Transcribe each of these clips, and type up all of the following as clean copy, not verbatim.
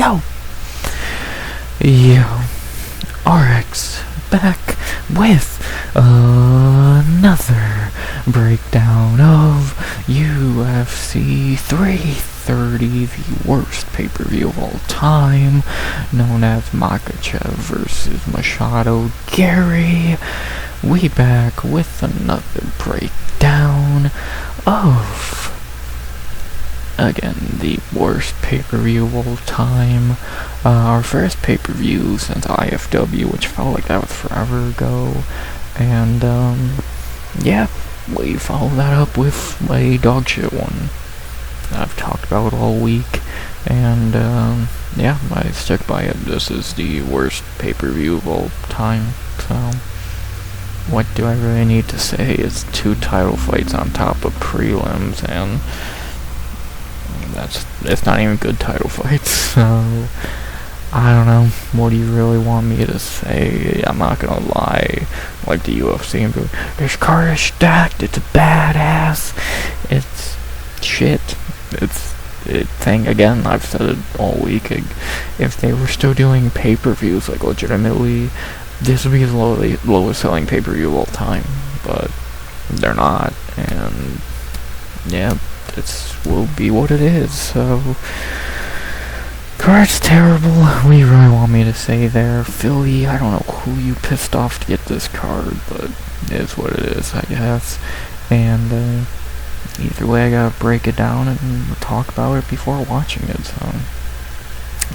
Yo! Yo. RX back with another breakdown of UFC 330, the worst pay-per-view of all time, known as Makhachev versus Machado Gary. We back with another breakdown of, again, the worst pay-per-view of all time. Our first pay-per-view since IFW, which felt like that was forever ago. And, yeah, we followed that up with a dog shit one that I've talked about all week. And, yeah, I stick by it. This is the worst pay-per-view of all time. So, what do I really need to say? It's 2 title fights on top of prelims, and it's not even good title fights, so I don't know. What do you really want me to say? I'm not gonna lie, like the UFC, and be like, this card is stacked, it's badass, it's shit. Again, I've said it all week, if they were still doing pay-per-views, like legitimately, this would be the lowest selling pay-per-view of all time, but they're not, and yeah, will be what it is. So, card's terrible. What do you really want me to say there? Philly, I don't know who you pissed off to get this card, but it is what it is, I guess. And either way, I gotta break it down and talk about it before watching it, so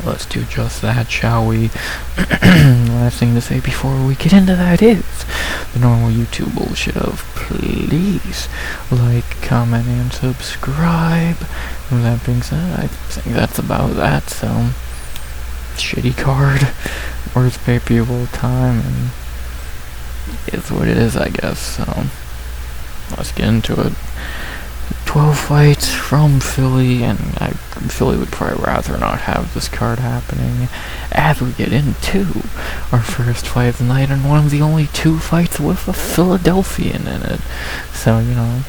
let's do just that, shall we? Last thing to say before we get into that is the normal YouTube bullshit of please like, comment, and subscribe. With that being said, I think that's about that. So, shitty card, worst pay-per-view of all time, and it's what it is, I guess. So, let's get into it. 12 fights from Philly, and Philly would probably rather not have this card happening, as we get into our first fight of the night, and one of the only 2 fights with a Philadelphian in it. So, you know,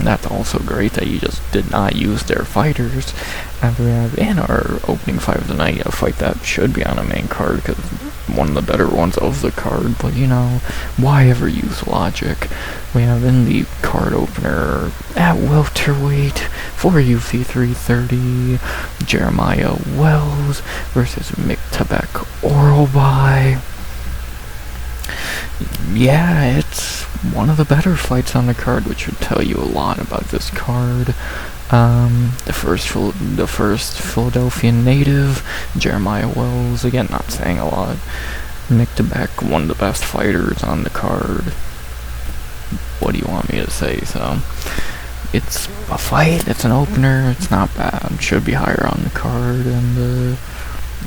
that's also great that you just did not use their fighters. And we have in our opening fight of the night a fight that should be on a main card, because one of the better ones of the card, but you know, why ever use logic? We have in the card opener at welterweight for UFC 330, Jeremiah Wells versus Mick Tebek Oralby. Yeah, it's one of the better fights on the card, which would tell you a lot about this card. The first Philadelphian native, Jeremiah Wells, again, not saying a lot. Mick Tebek, one of the best fighters on the card. What do you want me to say? So, it's a fight, it's an opener, it's not bad, should be higher on the card, and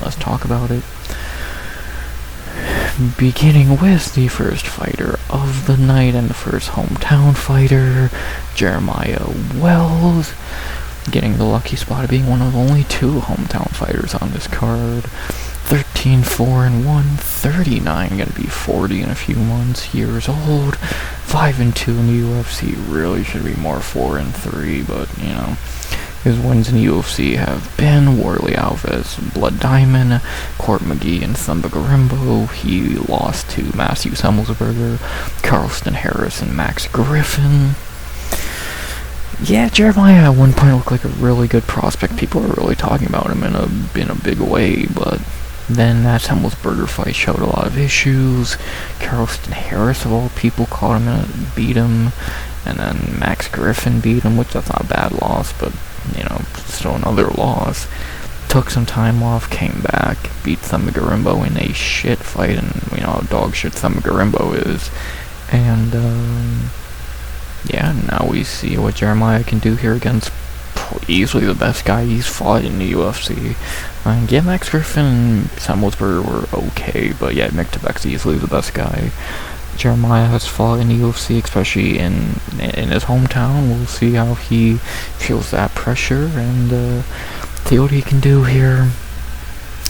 let's talk about it. Beginning with the first fighter of the night and the first hometown fighter, Jeremiah Wells, getting the lucky spot of being one of only 2 hometown fighters on this card. 13-4-1, 39, gonna be 40 in a few months, years old, 5-2 in the UFC, really should be more 4-3, but, you know, his wins in the UFC have been Warley Alves, Blood Diamond, Court McGee, and Thumba Garimbo. He lost to Matthew Semmelsberger, Carlston Harris, and Max Griffin. Yeah, Jeremiah at one point looked like a really good prospect. People are really talking about him in a big way, but then that Semmelsberger fight showed a lot of issues. Carlston Harris, of all people, caught him and beat him. And then Max Griffin beat him, which that's not a bad loss, but, you know, still another loss. Took some time off, came back, beat Thumba Garimbo in a shit fight, and, you know, how dog shit Thumba Garimbo is. And, yeah, now we see what Jeremiah can do here against easily the best guy he's fought in the UFC. And yeah, Max Griffin and Semmelsberger were okay, but yeah, Mick Tebek's easily the best guy Jeremiah has fought in the UFC, especially in his hometown. We'll see how he feels that pressure and see what he can do here.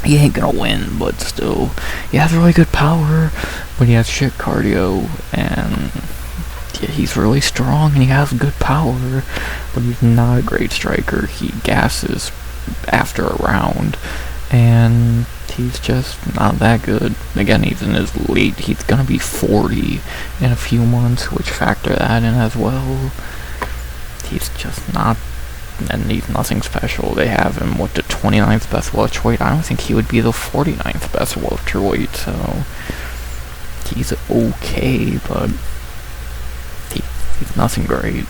He ain't gonna win, but still, he has really good power, but he has shit cardio, and yeah, he's really strong and he has good power, but he's not a great striker. He gasses after a round, and he's just not that good. Again, he's in his late, he's gonna be 40 in a few months, which factor that in as well. He's just not, and he's nothing special. They have him with the 29th best welterweight. I don't think he would be the 49th best welterweight, so he's okay, but he's nothing great.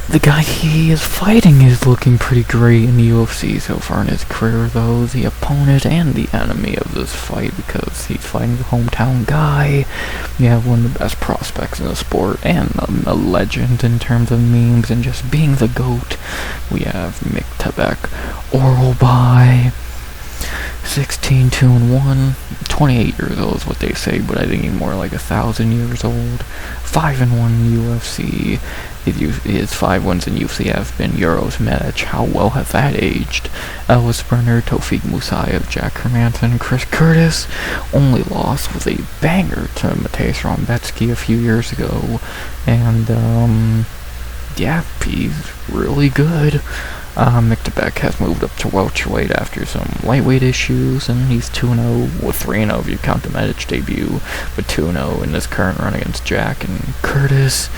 The guy he is fighting is looking pretty great in the UFC so far in his career, though. The opponent and the enemy of this fight, because he's fighting the hometown guy. You have one of the best prospects in the sport, and a legend in terms of memes and just being the GOAT. We have Miktabek Orolbai, 16, 2-1, 28 years old is what they say, but I think he's more like 1,000 years old. 5-1 in UFC. His 5 wins in UFC have been Euros match. How well has that aged? Ellis Brenner, Tofik Musayev, Jack Hermanson, Chris Curtis. Only loss was a banger to Mateusz Rąbecki a few years ago. And, yeah, he's really good. Miktabek has moved up to welterweight after some lightweight issues, and he's 2-0, well 3-0 if you count the Medic debut, but 2-0 in this current run against Jack and Curtis.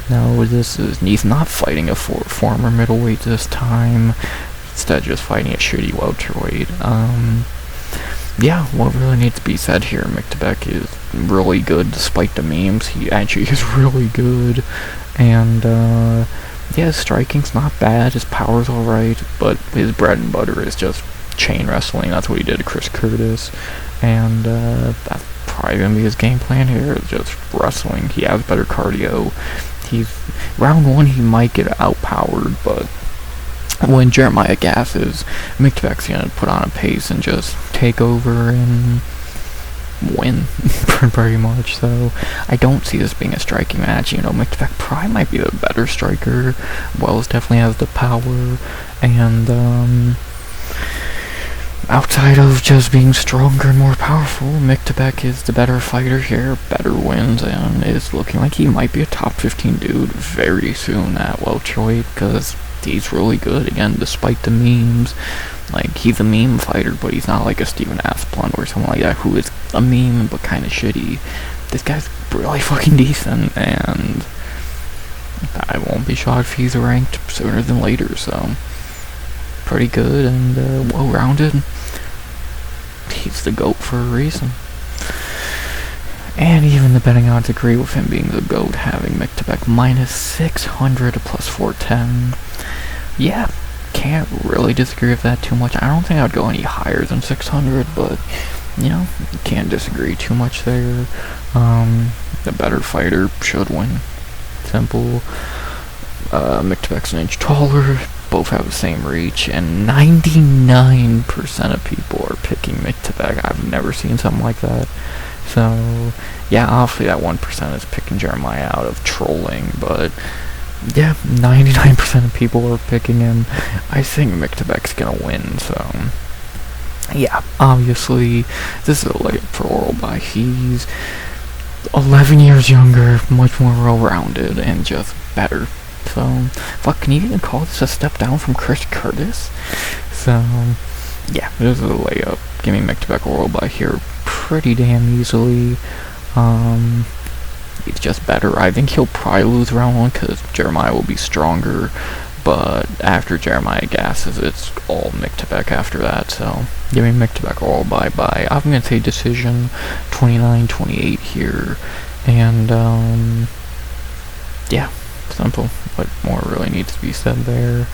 Now he's not fighting a former middleweight this time, instead just fighting a shitty welterweight. Yeah, what really needs to be said here, Miktabek is really good despite the memes. He actually is really good, and yeah, his striking's not bad, his power's alright, but his bread and butter is just chain wrestling. That's what he did to Chris Curtis, and that's probably going to be his game plan here, is just wrestling. He has better cardio. Round 1 he might get outpowered, but when Jeremiah gasses, Miktabek's going to put on a pace and just take over and win, pretty much. So I don't see this being a striking match. You know, Miktabek probably might be the better striker. Wells definitely has the power, and outside of just being stronger and more powerful, Miktabek is the better fighter here, better wins, and is looking like he might be a top 15 dude very soon at welterweight, because he's really good, again, despite the memes. Like, he's a meme fighter, but he's not like a Steven Asplund or someone like that who is a meme but kind of shitty. This guy's really fucking decent, and I won't be shocked if he's ranked sooner than later, so pretty good and well-rounded. He's the GOAT for a reason. And even the betting odds agree with him being the GOAT, having Miktabek minus 600 plus 410. Yeah, can't really disagree with that too much. I don't think I'd go any higher than 600, but, you know, can't disagree too much there. The better fighter should win. Simple. Miktabek's an inch taller, both have the same reach, and 99% of people are picking Miktabek. I've never seen something like that. So, yeah, obviously that 1% is picking Jeremiah out of trolling, but yeah, 99% of people are picking him. I think Miktabek's gonna win, so yeah, obviously this is a layup for Orolbai. He's 11 years younger, much more well-rounded, and just better. So, fuck, can you even call this a step down from Chris Curtis? So, yeah, this is a layup. Give me Miktabek Orolbai here pretty damn easily. He's just better. I think he'll probably lose round 1 because Jeremiah will be stronger, but after Jeremiah gasses, it's all Miktabek after that, so give me Miktabek Orolbai by, I'm going to say decision, 29-28 here, and, yeah. Simple. What more really needs to be said there?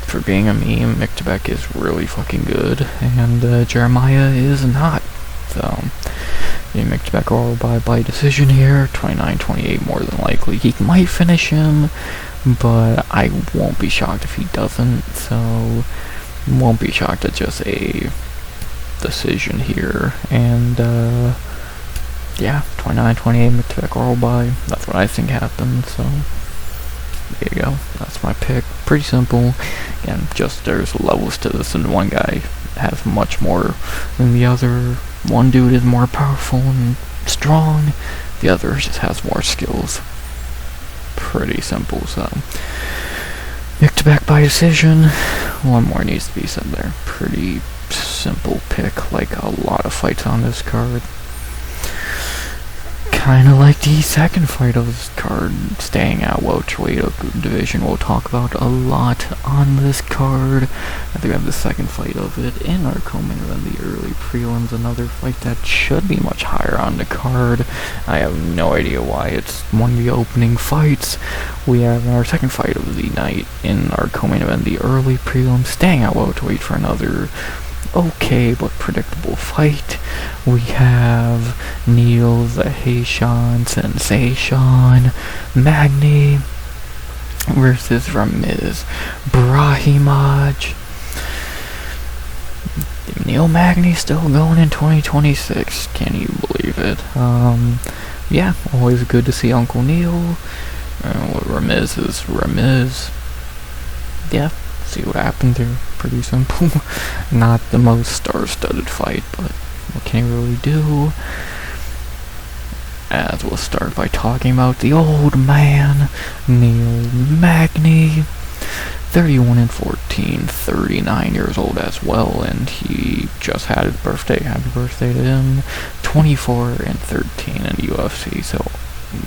For being a meme, Miktabek is really fucking good, and Jeremiah is not. So, Miktabek Orolbai by decision here, 29-28 more than likely. He might finish him, but I won't be shocked if he doesn't, so won't be shocked at just a decision here, and yeah, 29-28 Miktabek Orolbai. That's what I think happened, so there you go. That's my pick. Pretty simple. Again, just there's levels to this, and one guy has much more than the other. One dude is more powerful and strong. The other just has more skills. Pretty simple, so Picked back by decision. One more needs to be said there. Pretty simple pick, like a lot of fights on this card. Kinda like the second fight of this card, staying at welterweight, a division we'll talk about a lot on this card. I think we have the second fight of it in our co-main event, the early prelims, another fight that should be much higher on the card. I have no idea why it's one of the opening fights. We have our second fight of the night in our co-main event, the early prelims, staying at welterweight for another okay but predictable fight. We have Neil the Haitian Sensation Magny versus Ramiz Brahimaj. Neil Magny still going in 2026. Can you believe it? Yeah, always good to see Uncle Neil. Ramiz is Ramiz. Yeah, see what happened there. Pretty simple. Not the most star-studded fight, but what can he really do? As we'll start by talking about the old man, Neil Magny. 31 and 14, 39 years old as well, and he just had his birthday. Happy birthday to him. 24 and 13 in UFC, so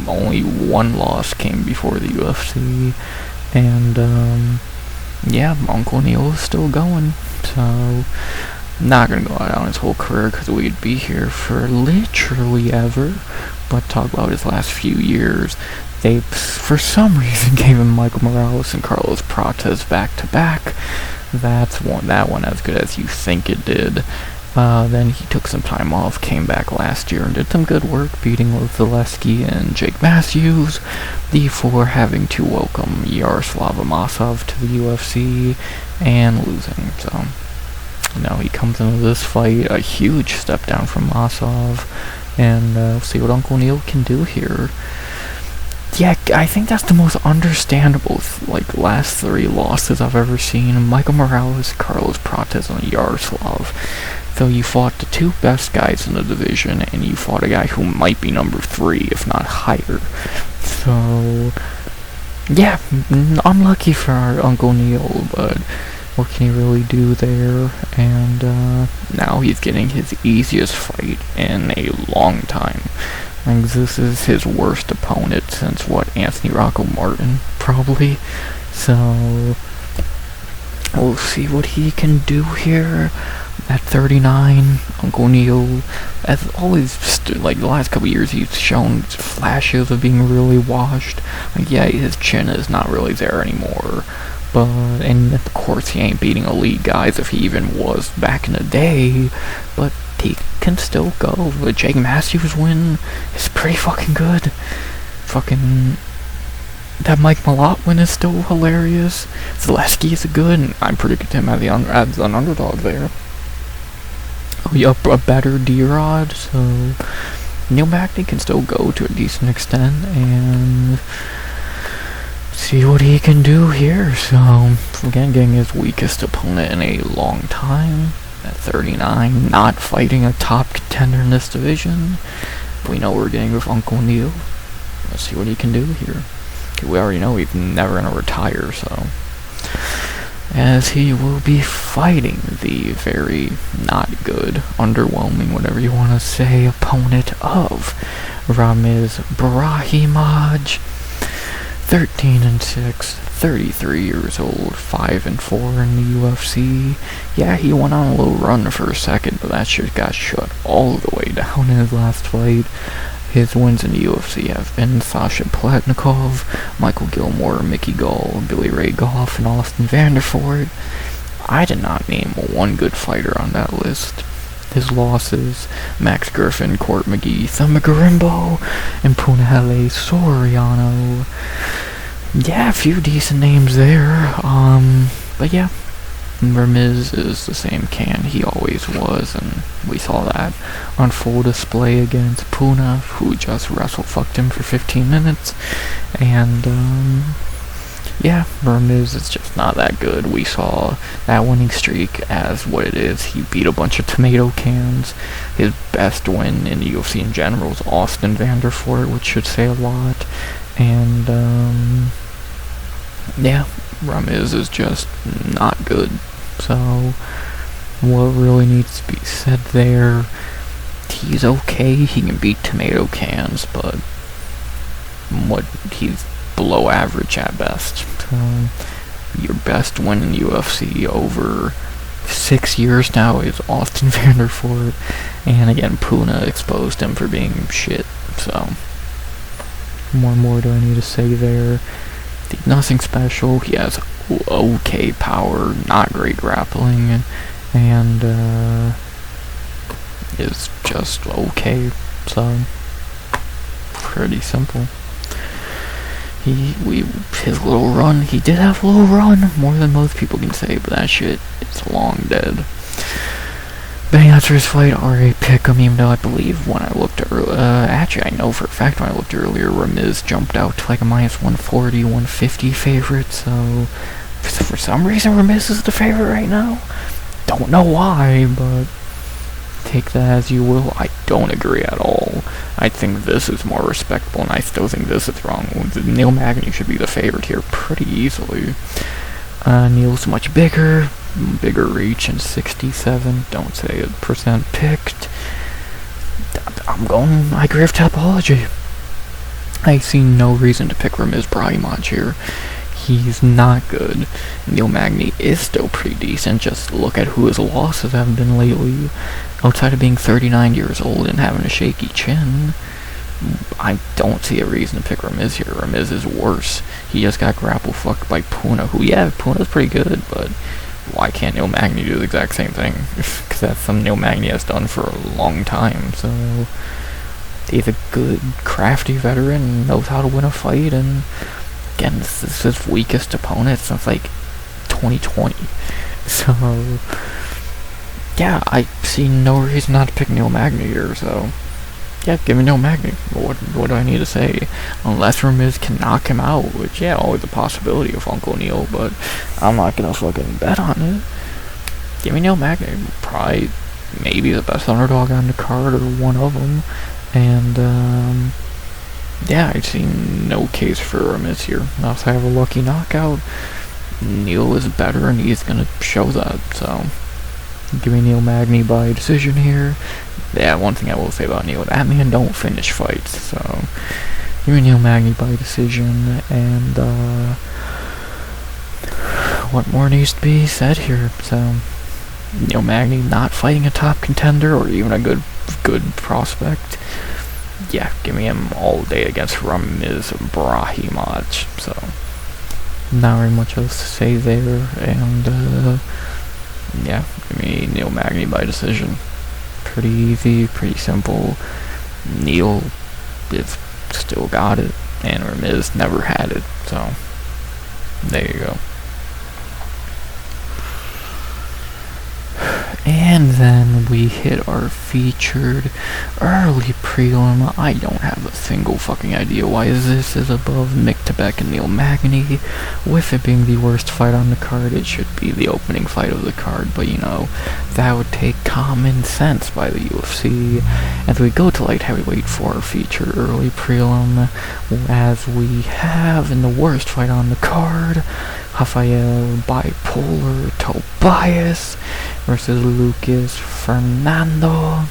only one loss came before the UFC, and yeah, Uncle Neil is still going, so not gonna go out on his whole career because we'd be here for literally ever, but talk about his last few years. They, for some reason, gave him Michael Morales and Carlos Prates back to back. That one as good as you think it did. Then he took some time off, came back last year and did some good work, beating Zaleski and Jake Matthews, before having to welcome Yaroslav Amosov to the UFC and losing. So now he comes into this fight, a huge step down from Amosov, and we'll see what Uncle Neil can do here. Yeah, I think that's the most understandable, last three losses I've ever seen. Michael Morales, Carlos Prates, and Yaroslav. So you fought the two best guys in the division, and you fought a guy who might be number 3, if not higher. So, yeah, unlucky for our Uncle Neil, but what can he really do there? And now he's getting his easiest fight in a long time. This is his worst opponent since, Anthony Rocco Martin, probably. So, we'll see what he can do here. At 39, Uncle Neil, as always, the last couple years, he's shown flashes of being really washed. Yeah, his chin is not really there anymore, and of course he ain't beating elite guys if he even was back in the day, but he can still go. The Jake Matthews win is pretty fucking good. That Mike Malott win is still hilarious. Zaleski is good, and I predicted him as an underdog there. A better D-Rod, so Neil Magny can still go to a decent extent and see what he can do here. So, again, getting his weakest opponent in a long time at 39, not fighting a top contender in this division. We know we're getting with Uncle Neil. Let's see what he can do here. We already know he's never going to retire, so, as he will be fighting the very not good, underwhelming, whatever you want to say, opponent of Ramiz Brahimaj. 13 and 6, 33 years old, 5 and 4 in the UFC. Yeah, he went on a little run for a second, but that shit got shut all the way down in his last fight. His wins in the UFC have been Sasha Palatnikov, Michael Gilmore, Mickey Gall, Billy Ray Goff, and Austin Vanderford. I did not name one good fighter on that list. His losses: Max Griffin, Court McGee, Thumba Garimbo, and Punahele Soriano. Yeah, a few decent names there. But yeah, Ramiz is the same can he always was, and we saw that on full display against Puna, who just wrestle-fucked him for 15 minutes, and, yeah, Ramiz is just not that good. We saw that winning streak as what it is. He beat a bunch of tomato cans. His best win in the UFC in general is Austin Vanderford, which should say a lot, and, Yeah, Ramirez is just not good. So, what really needs to be said there, he's okay, he can beat tomato cans, but he's below average at best. So, your best win in UFC over 6 years now is Austin Vanderford, and again, Puna exposed him for being shit, so what more do I need to say there? Nothing special. He has okay power, not great grappling, and is just okay, so pretty simple. His little run, he did have a little run, more than most people can say, but that shit is long dead. Betting odds for his fight are a pick'em, even though I believe when I looked actually I know for a fact when I looked earlier, Ramiz jumped out to like a minus 140, 150 favorite, so for some reason Ramiz is the favorite right now. Don't know why, but take that as you will. I don't agree at all. I think this is more respectable, and I still think this is wrong. Neil Magny should be the favorite here pretty easily. Neil's much bigger reach, and 67. Don't say a percent picked. I agree with Topology. I see no reason to pick Ramiz Brahimaj here. He's not good. Neil Magny is still pretty decent. Just look at who his losses have been lately. Outside of being 39 years old and having a shaky chin, I don't see a reason to pick Ramiz here. Ramiz is worse. He just got grapple fucked by Puna, who, yeah, Puna's pretty good, but why can't Neil Magny do the exact same thing? Because that's something Neil Magny has done for a long time, so he's a good, crafty veteran, knows how to win a fight, and again, this is his weakest opponent since like 2020. So yeah, I see no reason not to pick Neil Magny here, so yeah, give me Neil Magny. What do I need to say? Unless Ramiz can knock him out, which, yeah, always a possibility of Uncle Neil, but I'm not gonna fucking bet on it. Give me Neil Magny. Probably, maybe the best underdog on the card, or one of them, and yeah, I see no case for Ramiz here. Unless I have a lucky knockout, Neil is better, and he's gonna show that, so give me Neil Magny by decision here. Yeah, one thing I will say about Neil, that man don't finish fights, so give me Neil Magny by decision, and what more needs to be said here? So Neil Magny not fighting a top contender or even a good prospect. Yeah, give me him all day against Ramiz Brahimaj. So not very much else to say there, and yeah, give me Neil Magny by decision. Pretty easy, pretty simple. Neil is still got it, and Ramiz never had it, so there you go. And then we hit our featured early prelim. I don't have a single fucking idea why this is above Mick Tebek and Neil Magny. With it being the worst fight on the card, it should be the opening fight of the card, but you know, that would take common sense by the UFC. As we go to light heavyweight for our featured early prelim, as we have in the worst fight on the card, Rafael Bipolar Tobias versus Lucas Fernando.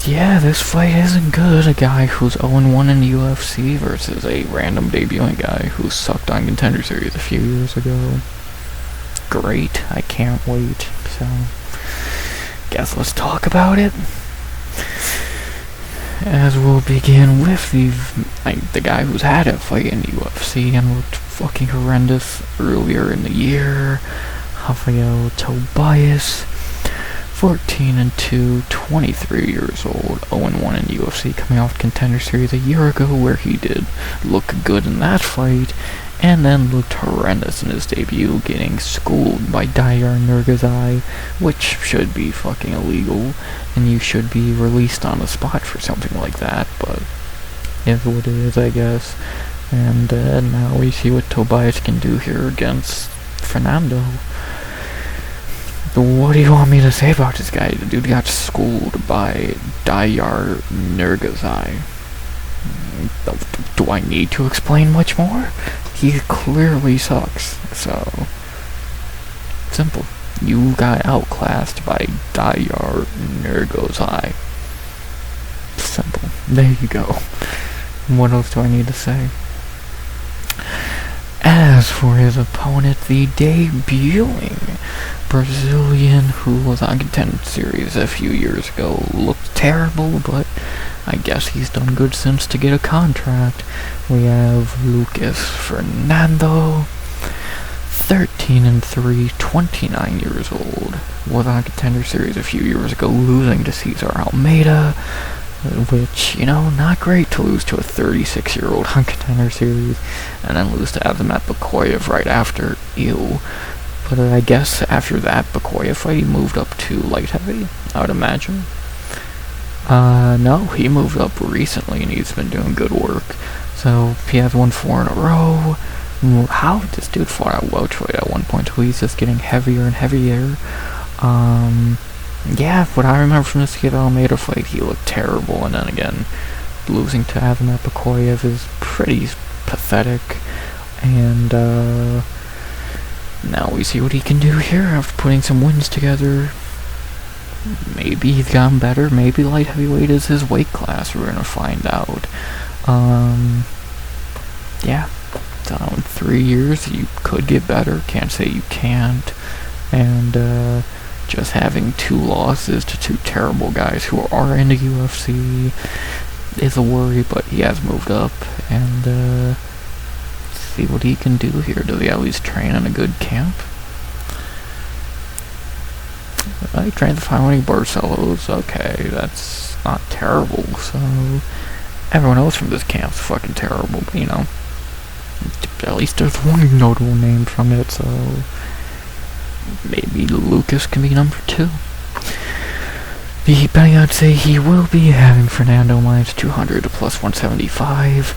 Yeah, this fight isn't good. A guy who's 0-1 in the UFC versus a random debuting guy who sucked on Contender Series a few years ago. Great, I can't wait. So, guess let's talk about it. As we'll begin with the guy who's had a fight in the UFC and looked fucking horrendous earlier in the year, Rafael Tobias, 14-2, 23 years old, 0-1 in the UFC, coming off Contender Series a year ago where he did look good in that fight, and then looked horrendous in his debut, getting schooled by Dayar Nurgazai, which should be fucking illegal, and you should be released on the spot for something like that, but is what it is, I guess. And now we see what Tobias can do here against Fernando. What do you want me to say about this guy? The dude got schooled by Dayar Nurgazai. do I need to explain much more? He clearly sucks. So, simple. You got outclassed by Dayar Nergozai. Simple. There you go. What else do I need to say? As for his opponent, the debuting Brazilian who was on Contender Series a few years ago, looked terrible, but I guess he's done good since to get a contract. We have Lucas Fernando, 13-3, 29 years old, was on Contender Series a few years ago, losing to Cesar Almeida, which, you know, not great to lose to a 36-year-old on Contender Series, and then lose to Azamat Bakoyev right after. Ew. But I guess after that Bakoyev fight, he moved up to light heavy, I would imagine. No, he moved up recently, and he's been doing good work. So, he has won 4 in a row. How did this dude fought at welterweight at one point, so he's just getting heavier and heavier. Yeah, what I remember from this kid Almeida fight, he looked terrible, and then again, losing to Azamat Bakoyev is pretty pathetic, and now we see what he can do here after putting some wins together. Maybe he's gotten better, maybe light heavyweight is his weight class, we're gonna find out. Yeah, so in 3 years, you could get better, can't say you can't, and just having 2 losses to 2 terrible guys who are in the UFC is a worry, but he has moved up, and see what he can do here. Does he at least train in a good camp? He trained the 500 Barcelos, okay, that's not terrible, so everyone else from this camp's fucking terrible, but you know, at least there's one notable name from it, so maybe Lucas can be number 2. The betting, I'd say he will be having Fernando minus 200 to plus 175.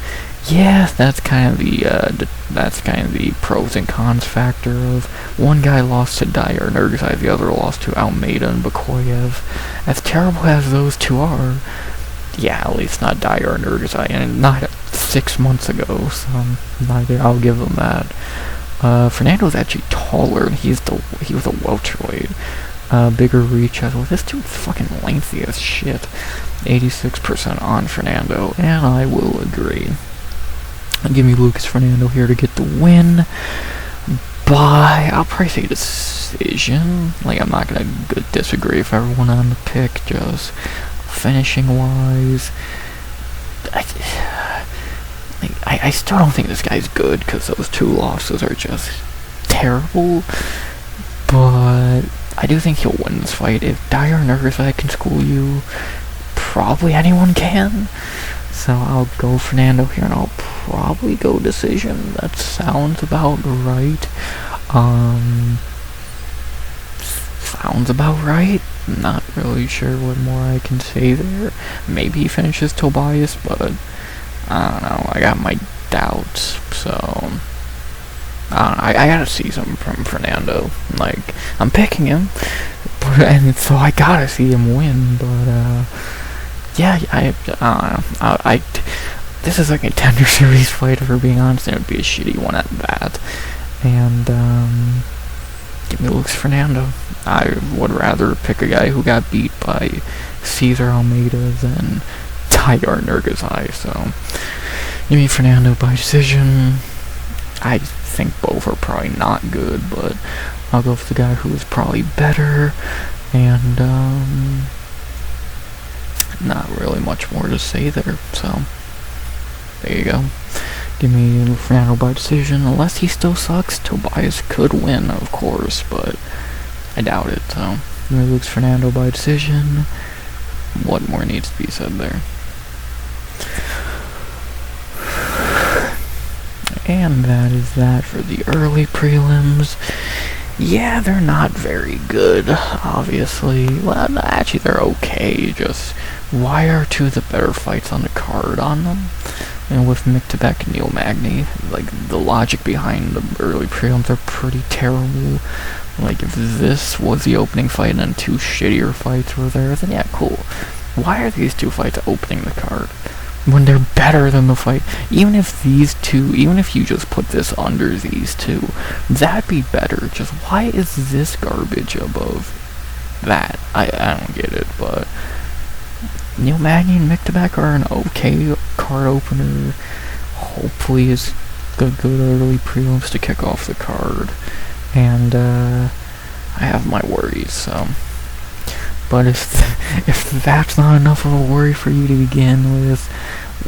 Yeah, that's kind of the pros and cons factor of one guy lost to Dyer Nergazai, the other lost to Almeida and Bakoyev. As terrible as those two are, yeah, at least not Dyer Nergazai, and not 6 months ago, so I'll give them that. Fernando's actually taller, and he was a welterweight. Bigger reach as well. This dude's fucking lengthy as shit. 86% on Fernando, and I will agree. Give me Lucas Fernando here to get the win by, I'll probably say decision. Like, I'm not gonna disagree with everyone on the pick, just finishing wise. I still don't think this guy's good, because those 2 losses are just terrible, but I do think he'll win this fight. If Dyer Nergazai can school you, probably anyone can. So I'll go Fernando here, and I'll probably go decision. That sounds about right. Sounds about right. Not really sure what more I can say there. Maybe he finishes Tobias, but I don't know. I got my doubts, so I don't know. I gotta see something from Fernando. Like, I'm picking him, and so I gotta see him win. But yeah, I don't know. This is like a Contender Series fight, if we're being honest, and it would be a shitty one at that. And give me Lucas Fernando. I would rather pick a guy who got beat by Cesar Almeida than Dyer Nergazai, so give me Fernando by decision. I think both are probably not good, but I'll go for the guy who is probably better, and not really much more to say there, so there you go. Give me Fernando by decision. Unless he still sucks, Tobias could win, of course, but I doubt it, so give me Lucas Fernando by decision. What more needs to be said there? And that is that for the early prelims. Yeah, they're not very good, obviously. Well, actually, they're okay. Just, why are 2 of the better fights on the card on them? And with Mick Tebek and Neil Magny, like, the logic behind the early prelims are pretty terrible. Like, if this was the opening fight and then 2 shittier fights were there, then yeah, cool. Why are these 2 fights opening the card? when they're better than the fight. Even if you just put this under these two, that'd be better. Just why is this garbage above that? I don't get it, but Neil Magny and Mick Tobacco are an okay card opener. Hopefully it's good early prelims to kick off the card. And I have my worries, so. But if that's not enough of a worry for you to begin with,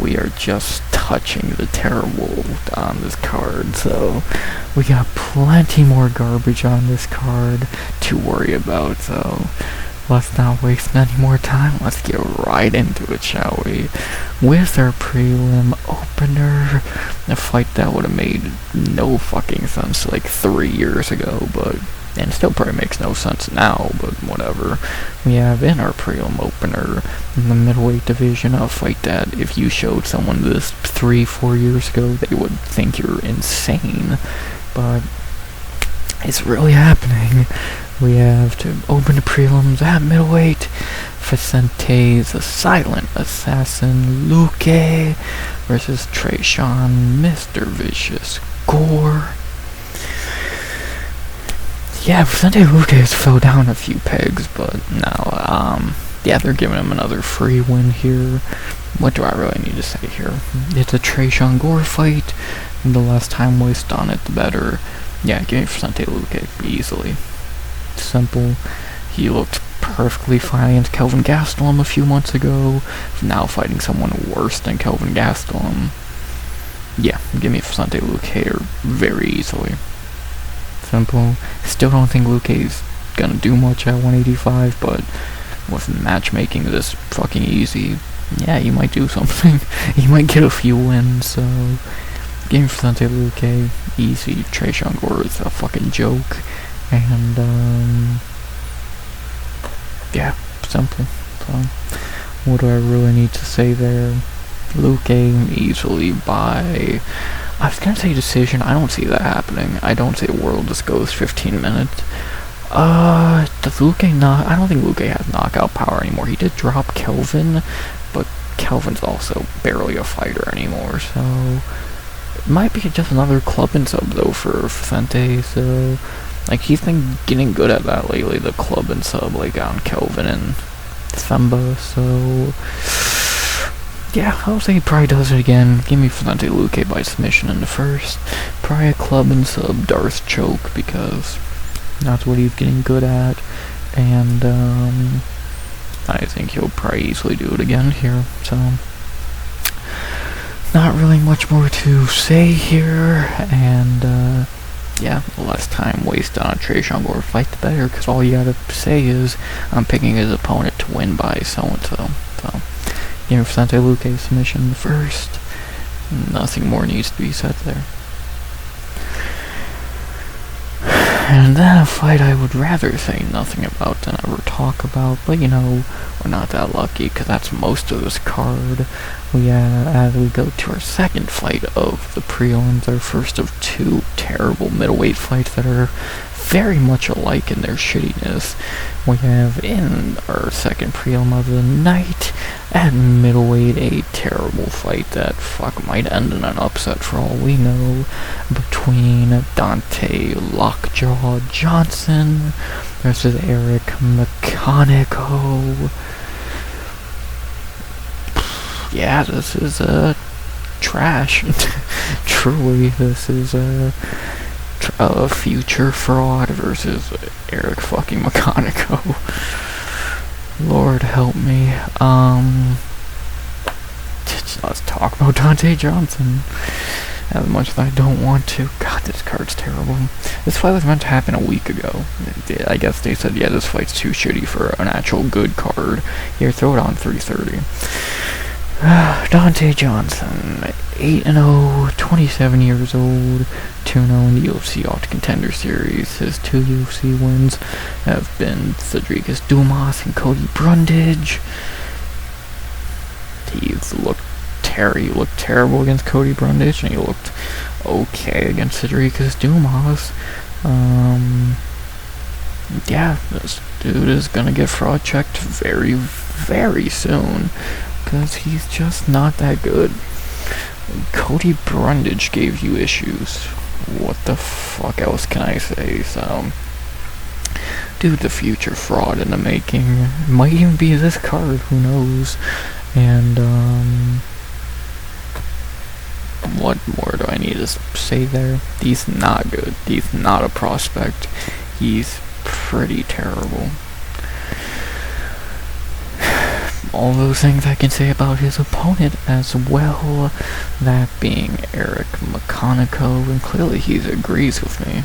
we are just touching the terrible on this card. So we got plenty more garbage on this card to worry about. So let's not waste any more time. Let's get right into it, shall we? With our prelim opener, a fight that would have made no fucking sense like 3 years ago, and still probably makes no sense now, but whatever. We have in our prelim opener, in the middleweight division, a fight that if you showed someone this 3-4 years ago, they would think you're insane, but it's really happening. We have to open the prelims at middleweight. Vicente's the Silent Assassin Luque versus Trayshawn Mr. Vicious Gore. Yeah, Vicente Luque has fell down a few pegs, but now, yeah, they're giving him another free win here. What do I really need to say here? It's a Trayshawn Gore fight, and the less time wasted on it, the better. Yeah, give me Vicente Luque easily. Simple. He looked perfectly fine against Kelvin Gastelum a few months ago. Now fighting someone worse than Kelvin Gastelum. Yeah, give me Vicente Luque very easily. Simple. Still don't think Luque's gonna do much at 185, but with matchmaking this fucking easy, yeah, he might do something. He might get a few wins, so give me Vicente Luque easy. Trayshawn Gore is a fucking joke. And, yeah, simple. So, what do I really need to say there? Luque easily by, I was gonna say decision. I don't see that happening. I don't see a world just goes 15 minutes. Does Luque not? I don't think Luque has knockout power anymore. He did drop Kelvin, but Kelvin's also barely a fighter anymore, so it might be just another club and sub though for Vicente, so like he's been getting good at that lately, the club and sub like on Kelvin and Themba, so yeah, I'll say he probably does it again. Give me Vicente Luque by submission in the first. Probably a club and sub Darth choke because that's what he's getting good at, and I think he'll probably easily do it again here, so not really much more to say here, and yeah, the less time wasted on a Trayshawn Gore fight, the better, because all you gotta say is, I'm picking his opponent to win by so-and-so. So, give me Vicente Luque submission first. Nothing more needs to be said there. And then a fight I would rather say nothing about than ever talk about, but you know, we're not that lucky, because that's most of this card. As we go to our second fight of the prelims, our first of two terrible middleweight fights that are very much alike in their shittiness. We have in our second prelim of the night at middleweight a terrible fight that might end in an upset for all we know, between Dante Lockjaw Johnson versus Eric Meconico. Yeah, this is trash. Truly, this is a future fraud versus Eric fucking Meconico. Lord help me. Let's talk about Dante Johnson. As much as I don't want to. God, this card's terrible. This fight was meant to happen a week ago. I guess they said, yeah, this fight's too shitty for an actual good card. Here, throw it on 330. Dante Johnson, 8-0, 27 years old, 2-0 in the UFC Ultimate Contender Series. His two UFC wins have been Cedricus Dumas and Cody Brundage. He looked terrible against Cody Brundage, and he looked okay against Cedricus Dumas. Yeah, this dude is gonna get fraud checked very, very soon. because he's just not that good. Cody Brundage gave you issues. What the fuck else can I say? So, dude, the future fraud in the making. Might even be this card, who knows? And, what more do I need to say there? He's not good. He's not a prospect. He's pretty terrible. All those things I can say about his opponent as well, that being Eric McConaughey, and clearly he agrees with me.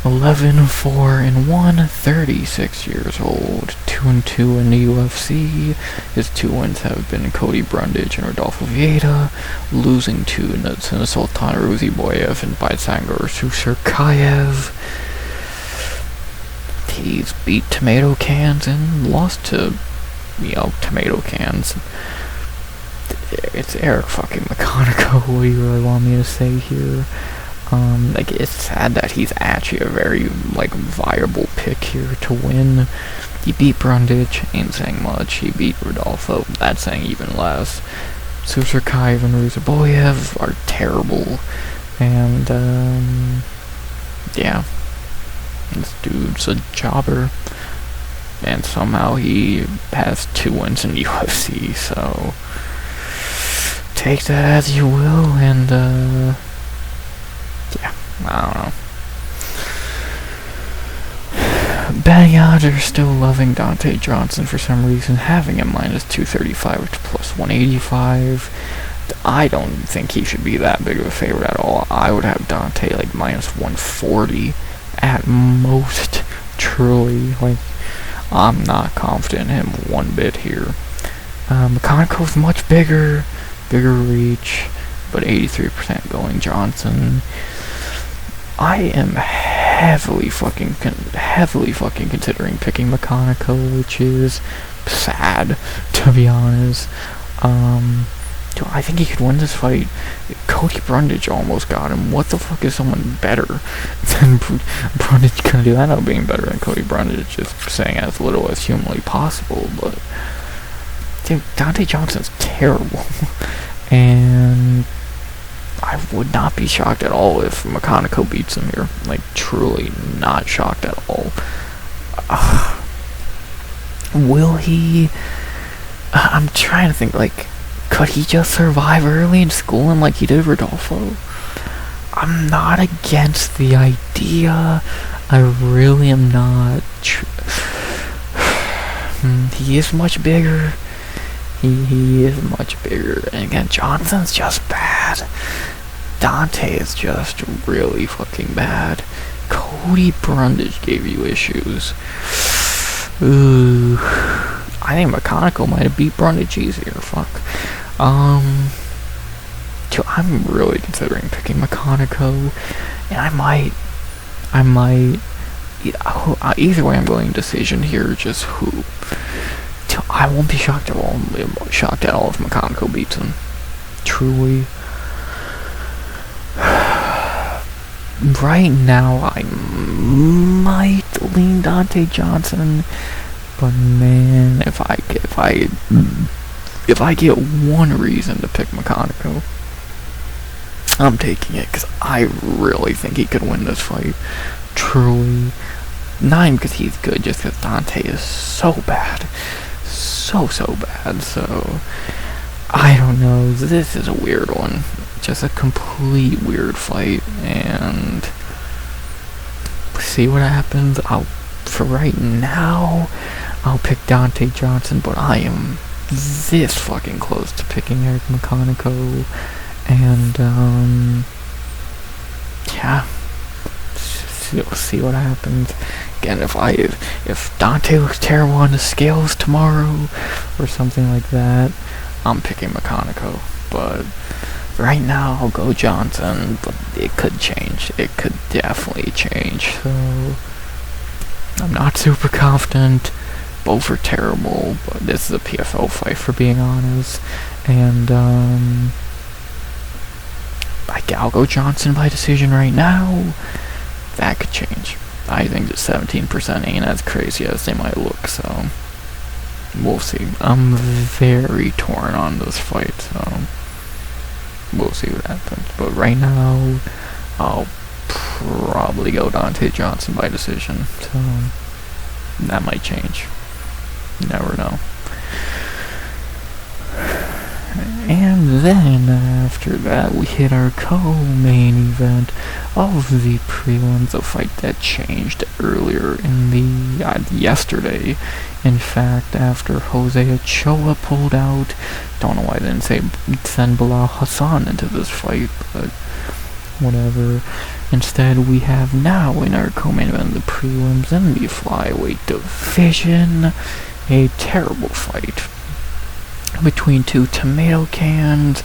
11-4-1, 36 years old, 2-2 in the UFC. His 2 wins have been Cody Brundage and Rodolfo Vieira, losing to Sultan Ruziboyev and Baitsangar Susurkayev. He's beat tomato cans and lost to, tomato cans. It's Eric fucking McConaughey. What do you really want me to say here? It's sad that he's actually a very, viable pick here to win. He beat Brundage, ain't saying much. He beat Rodolfo, that's saying even less. Susurkayev and Ruziboyev are terrible. And, yeah. This dude's a jobber. And somehow he has 2 wins in the UFC, so take that as you will, and, yeah, I don't know. Betting odds are still loving Dante Johnson for some reason, having him minus 235 to plus 185. I don't think he should be that big of a favorite at all. I would have Dante, minus 140 at most, truly, I'm not confident in him one bit here. McConaughey's much bigger reach, but 83% going Johnson. I am heavily fucking considering picking McConaughey, which is sad, to be honest. Dude, I think he could win this fight. Cody Brundage almost got him. What the fuck is someone better than Brundage gonna do? I know being better than Cody Brundage is saying as little as humanly possible, but dude, Dante Johnson's terrible. And I would not be shocked at all if McConaughey beats him here. Truly not shocked at all. Will he? I'm trying to think, could he just survive early and school him like he did Rodolfo? I'm not against the idea. I really am not. He is much bigger. He is much bigger. And again, Johnson's just bad. Dante is just really fucking bad. Cody Brundage gave you issues. Ooh. I think McConaughey might have beat Brundage easier. Fuck. Dude, I'm really considering picking McConaughey, and I might. Either way, I'm going decision here. Just who? Dude, I won't be shocked at all. If McConaughey beats him. Truly. Right now, I might lean Dante Johnson. But man, if I get one reason to pick McConaughey, I'm taking it, because I really think he could win this fight. Truly. Not even because he's good, just because Dante is so bad. So bad. So, I don't know. This is a weird one. Just a complete weird fight. And see what happens. For right now, I'll pick Dante Johnson, but I am this fucking close to picking Eric McConaughey, and yeah, we'll see what happens. Again, if Dante looks terrible on the scales tomorrow or something like that, I'm picking McConaughey. But right now, I'll go Johnson, but it could change. It could definitely change. So I'm not super confident. Both are terrible, but this is a PFL fight, for being honest. And I'll go Johnson by decision right now. That could change. I think the 17% ain't as crazy as they might look, so we'll see. I'm very torn on this fight, so we'll see what happens. But right now, I'll probably go Dante Johnson by decision, so that might change. You never know. And then after that, we hit our co-main event of the prelims, a fight that changed earlier in the yesterday. In fact, after Jose Ochoa pulled out, don't know why they didn't send Bilal Hassan into this fight, but whatever. Instead, we have now in our co-main event the prelims in the flyweight division a terrible fight between two tomato cans,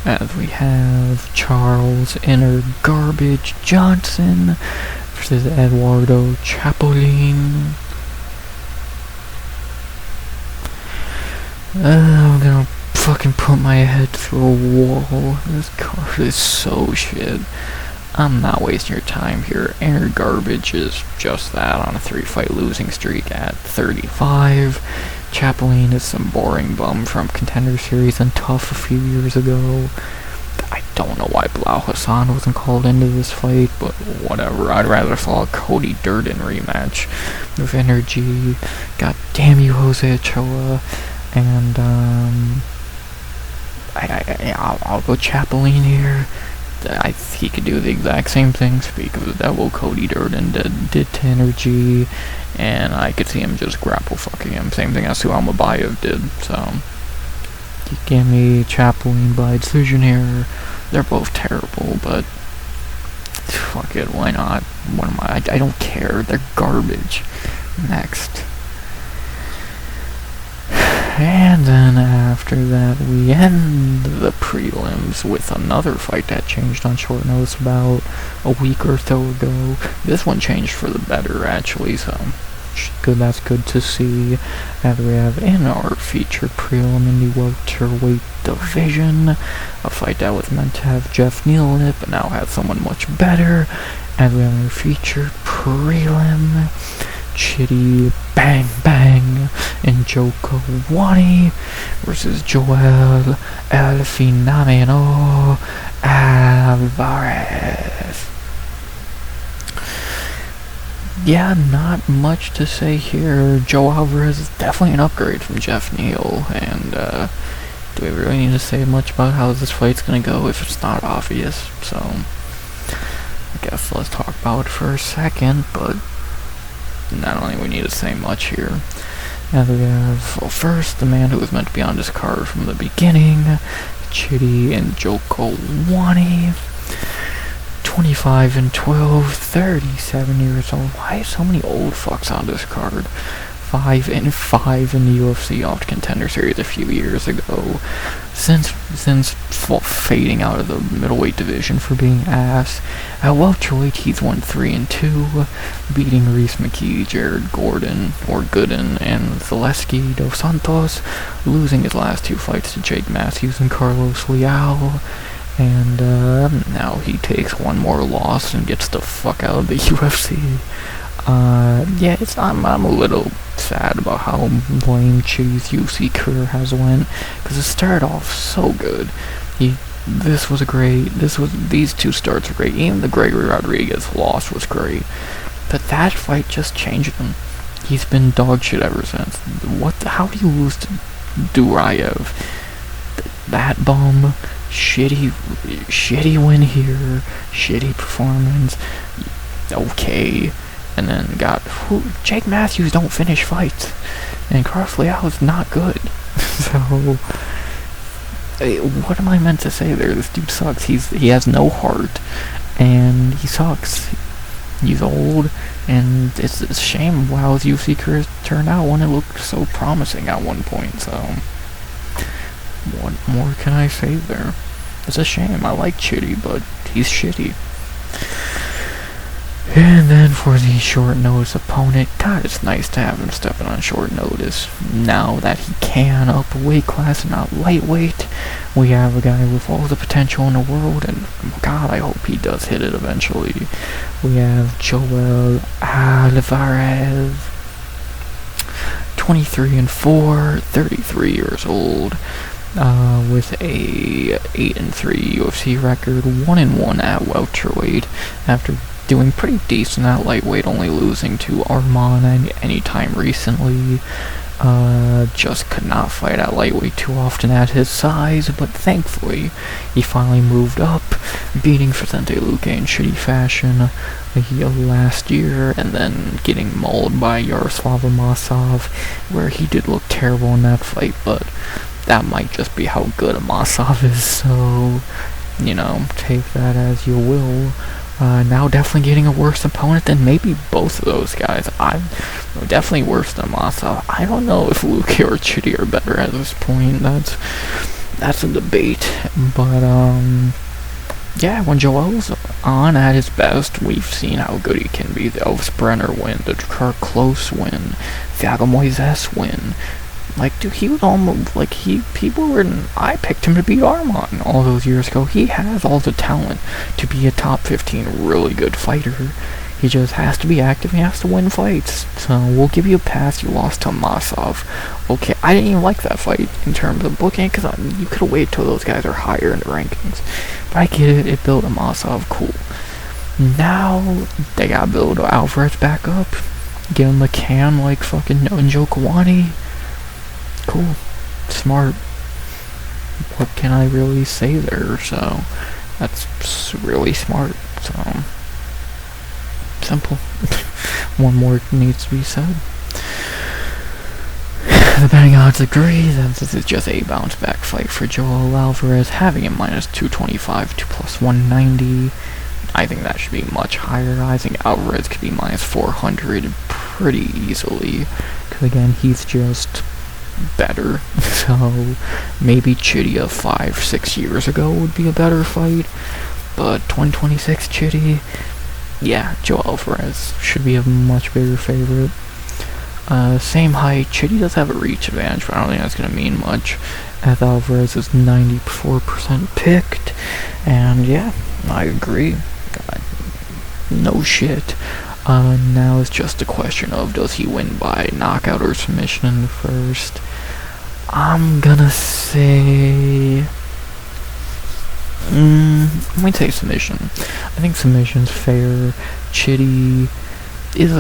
as we have Charles Inner Garbage Johnson versus Eduardo Chapolin. I'm gonna fucking put my head through a wall. This card is so shit. I'm not wasting your time here. Inner Garbage is just that, on a 3-fight losing streak at 35. Chapolin is some boring bum from Contender Series and Tough a few years ago. I don't know why Bilal Hassan wasn't called into this fight, but whatever. I'd rather saw a Cody Durden rematch with energy. God damn you, Jose Ochoa. And I'll go Chapolin here. He could do the exact same thing, speak of the devil Cody Durden did to energy, and I could see him just grapple fucking him. Same thing as Suama Bayev did, so you give me Chapolin by decision here. They're both terrible, but fuck it, why not? What am I don't care, they're garbage. Next. And then after that, we end the prelims with another fight that changed on short notice about a week or so ago. This one changed for the better, actually, so that's good to see. As we have in our featured prelim in the welterweight division, a fight that was meant to have Jeff Neal in it, but now has someone much better. As we have our featured prelim, Chitty Bang Bang and Joko Wani versus Joel El Finameno Alvarez. Yeah, not much to say here. Joe Alvarez is definitely an upgrade from Jeff Neal, and do we really need to say much about how this fight's gonna go if it's not obvious? So I guess let's talk about it for a second, but I don't think we need to say much here. Now we have, well, first, the man who was meant to be on this card from the beginning, Chitty and Joko Wani, 25 and 12, 37 years old. Why so many old fucks on this card? 5 and 5 in the UFC off Contender Series a few years ago. Since fading out of the middleweight division for being ass, at welterweight he's won 3 and 2, beating Reese McKee, Jared Gooden, and Zaleski dos Santos, losing his last 2 fights to Jake Matthews and Carlos Leal. And now he takes one more loss and gets the fuck out of the UFC. Yeah, I'm a little sad about how lame Chitty's UFC career has went, because it started off so good. These 2 starts were great. Even the Gregory Rodriguez loss was great, but that fight just changed him. He's been dog shit ever since. How do you lose to Duraev? That bum. Shitty win here, shitty performance, okay, and then Jake Matthews don't finish fights, and Carlos Leal is not good, so, what am I meant to say there? This dude sucks. He has no heart, and he sucks. He's old, and it's a shame how his UFC career turned out when it looked so promising at one point, so what more can I say there? It's a shame. I like Chitty, but he's shitty. And then for the short notice opponent, God, it's nice to have him stepping on short notice. Now that he can up a weight class and not lightweight, we have a guy with all the potential in the world, and God, I hope he does hit it eventually. We have Joel Alvarez, 23-4, 33 years old, with a 8-3 UFC record, 1-1 at welterweight, after doing pretty decent at lightweight, only losing to Arman any time recently. Just could not fight at lightweight too often at his size, but thankfully he finally moved up, beating Vicente Luque in shitty fashion last year, and then getting mauled by Yaroslav Amosov, where he did look terrible in that fight, but that might just be how good Amosov is, so, take that as you will. Now definitely getting a worse opponent than maybe both of those guys. I'm definitely worse than Amosov. I don't know if Luque or Chidi are better at this point. That's a debate, but yeah, when Joel's on at his best, we've seen how good he can be. The Elvis Brenner win, the Drakkar Klose win, Thiago Moises win. Like, dude, he was almost, I picked him to beat Arman all those years ago. He has all the talent to be a top 15 really good fighter. He just has to be active, he has to win fights. So, we'll give you a pass, you lost to Amosov. Okay, I didn't even like that fight in terms of booking, because you could have waited till those guys are higher in the rankings. But I get it, it built Amosov, cool. Now, they gotta build Alvarez back up. Give him a can like fucking Njokuani. Cool. Smart. What can I really say there? So, that's really smart. So, simple. One more needs to be said. The betting odds agree that this is just a bounce back fight for Joel Alvarez, having him minus 225 to plus 190. I think that should be much higher. I think Alvarez could be minus 400 pretty easily. Because again, he's just better. So maybe Chidi of 5-6 years ago would be a better fight, but 2026 Chidi, yeah, Joe Alvarez should be a much bigger favorite. Same height, Chidi does have a reach advantage, but I don't think that's going to mean much, as Alvarez is 94% picked, and yeah, I agree. No shit. Now it's just a question of, does he win by knockout or submission in the first? I'm gonna say... I'm gonna say submission. I think submission's fair. Chidi is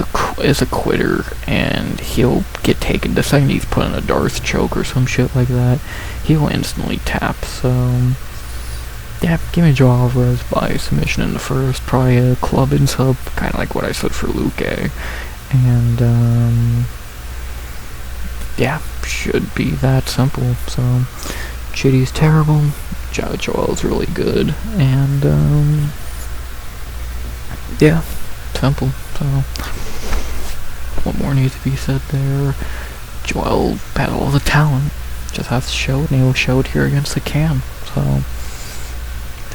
a quitter, and he'll get taken the second he's put in a Darth choke or some shit like that. He'll instantly tap, so... yeah, give me Joe Alvarez by submission in the first. Probably a club and sub, kind of like what I said for Luque. And, yeah, should be that simple. So, Chidi's terrible, Joel's really good, and, yeah, simple. So, what more needs to be said there? Joel had all the talent, just has to show it, and he'll show it here against the Cam. So,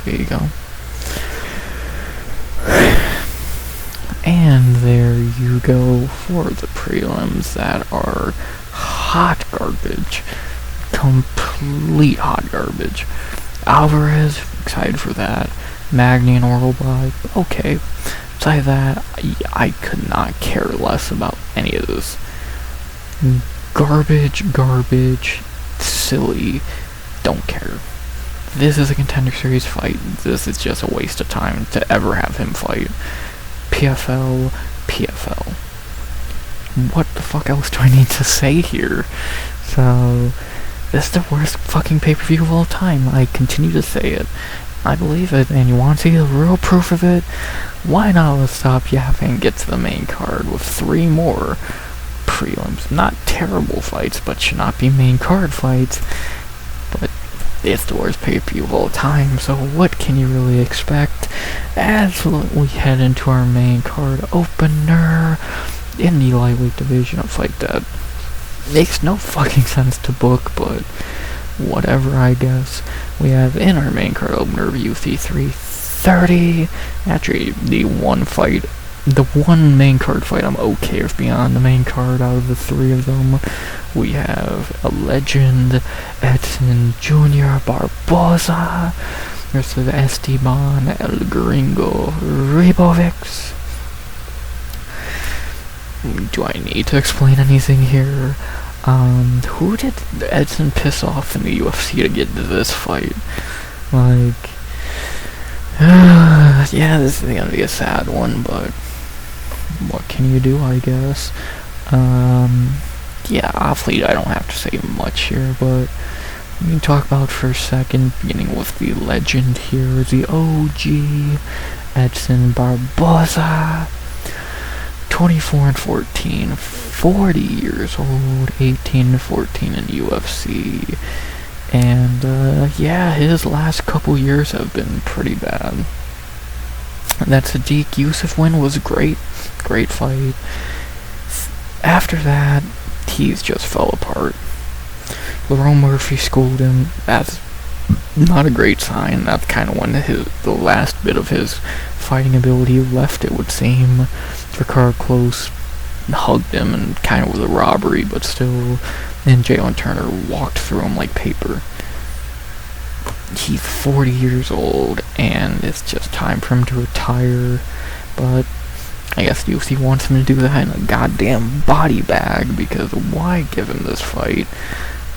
there you go. And there you go for the prelims that are hot garbage. Complete hot garbage. Alvarez, excited for that. Magny and Orlby, okay. Besides that, I could not care less about any of this. Garbage, silly, don't care. This is a Contender Series fight. This is just a waste of time to ever have him fight. PFL. What the fuck else do I need to say here? So, this is the worst fucking pay-per-view of all time. I continue to say it. I believe it, and you want to see the real proof of it? Why not let's stop yapping and get to the main card with 3 more prelims. Not terrible fights, but should not be main card fights. But it's the worst pay-per-view of all time, so what can you really expect as we head into our main card opener in the lightweight division, a fight that makes no fucking sense to book, but whatever, I guess. We have in our main card opener of UFC 330, actually the one main card fight I'm okay with beyond the main card out of the 3 of them. We have a legend, Edson Jr. Barboza versus Esteban El Gringo Ribovics. Do I need to explain anything here? Who did Edson piss off in the UFC to get to this fight? Like, yeah, this is gonna be a sad one, but what can you do, I guess? Yeah, obviously I don't have to say much here, but we can talk about for a second, beginning with the legend here, the OG, Edson Barboza. 24-14, 40 years old, 18-14 in UFC, and yeah, his last couple years have been pretty bad. That Sadiq Youssef win was great fight. After that, he's just fell apart. Lerone Murphy schooled him. That's not a great sign. That's kind of when the last bit of his fighting ability left, it would seem. Ricardo Close hugged him and kind of was a robbery, but still. And Jalen Turner walked through him like paper. He's 40 years old, and it's just time for him to retire. But I guess the UFC wants him to do that in a goddamn body bag, because why give him this fight?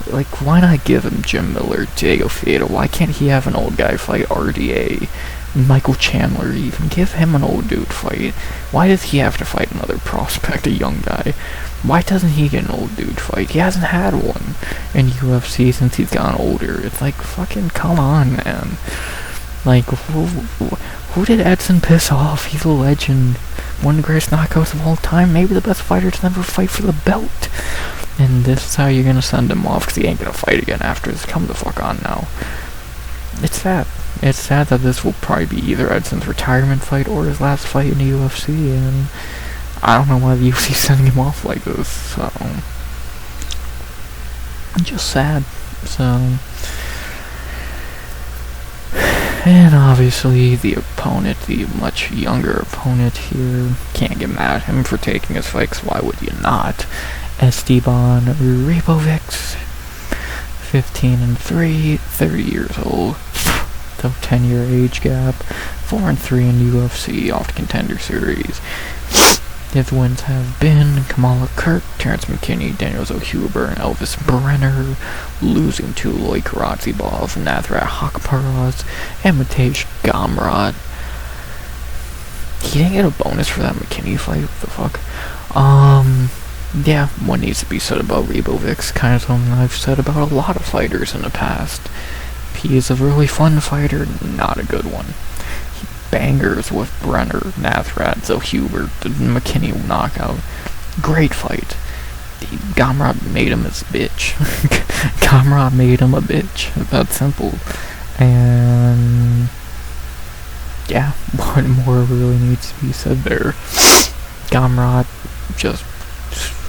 Like, why not give him Jim Miller, Diego Fieira? Why can't he have an old guy fight RDA? Michael Chandler, even. Give him an old dude fight. Why does he have to fight another prospect, a young guy? Why doesn't he get an old dude fight? He hasn't had one in UFC since he's gotten older. It's like, fucking come on, man. Like, who did Edson piss off? He's a legend. One of the greatest knockouts of all time. Maybe the best fighter to never fight for the belt. And this is how you're gonna send him off, because he ain't gonna fight again after this. Come the fuck on now. It's sad. It's sad that this will probably be either Edson's retirement fight or his last fight in the UFC, and I don't know why the UFC's sending him off like this, so just sad. So, and obviously the opponent, the much younger opponent here, can't get mad at him for taking his fight, 'cause why would you not? Esteban Ribovics, 15-3, 30 years old, so 10-year age gap, 4-3 in UFC off the Contender Series. His wins have been Kamala Kirk, Terrence McKinney, Daniel Zohuber, and Elvis Brenner, losing to Loic Radzibov, Nazrat Hakparas, and Matej Gamrot. He didn't get a bonus for that McKinney fight, what the fuck? Yeah, what needs to be said about Ribovics, kind of something I've said about a lot of fighters in the past. He is a really fun fighter, not a good one. He bangers with Brenner, Nazrat, Zohuber, the McKinney knockout. Great fight. Gamrot made him his bitch. Gamrot made him a bitch. That's simple. And yeah, what more really needs to be said there? Gamrot just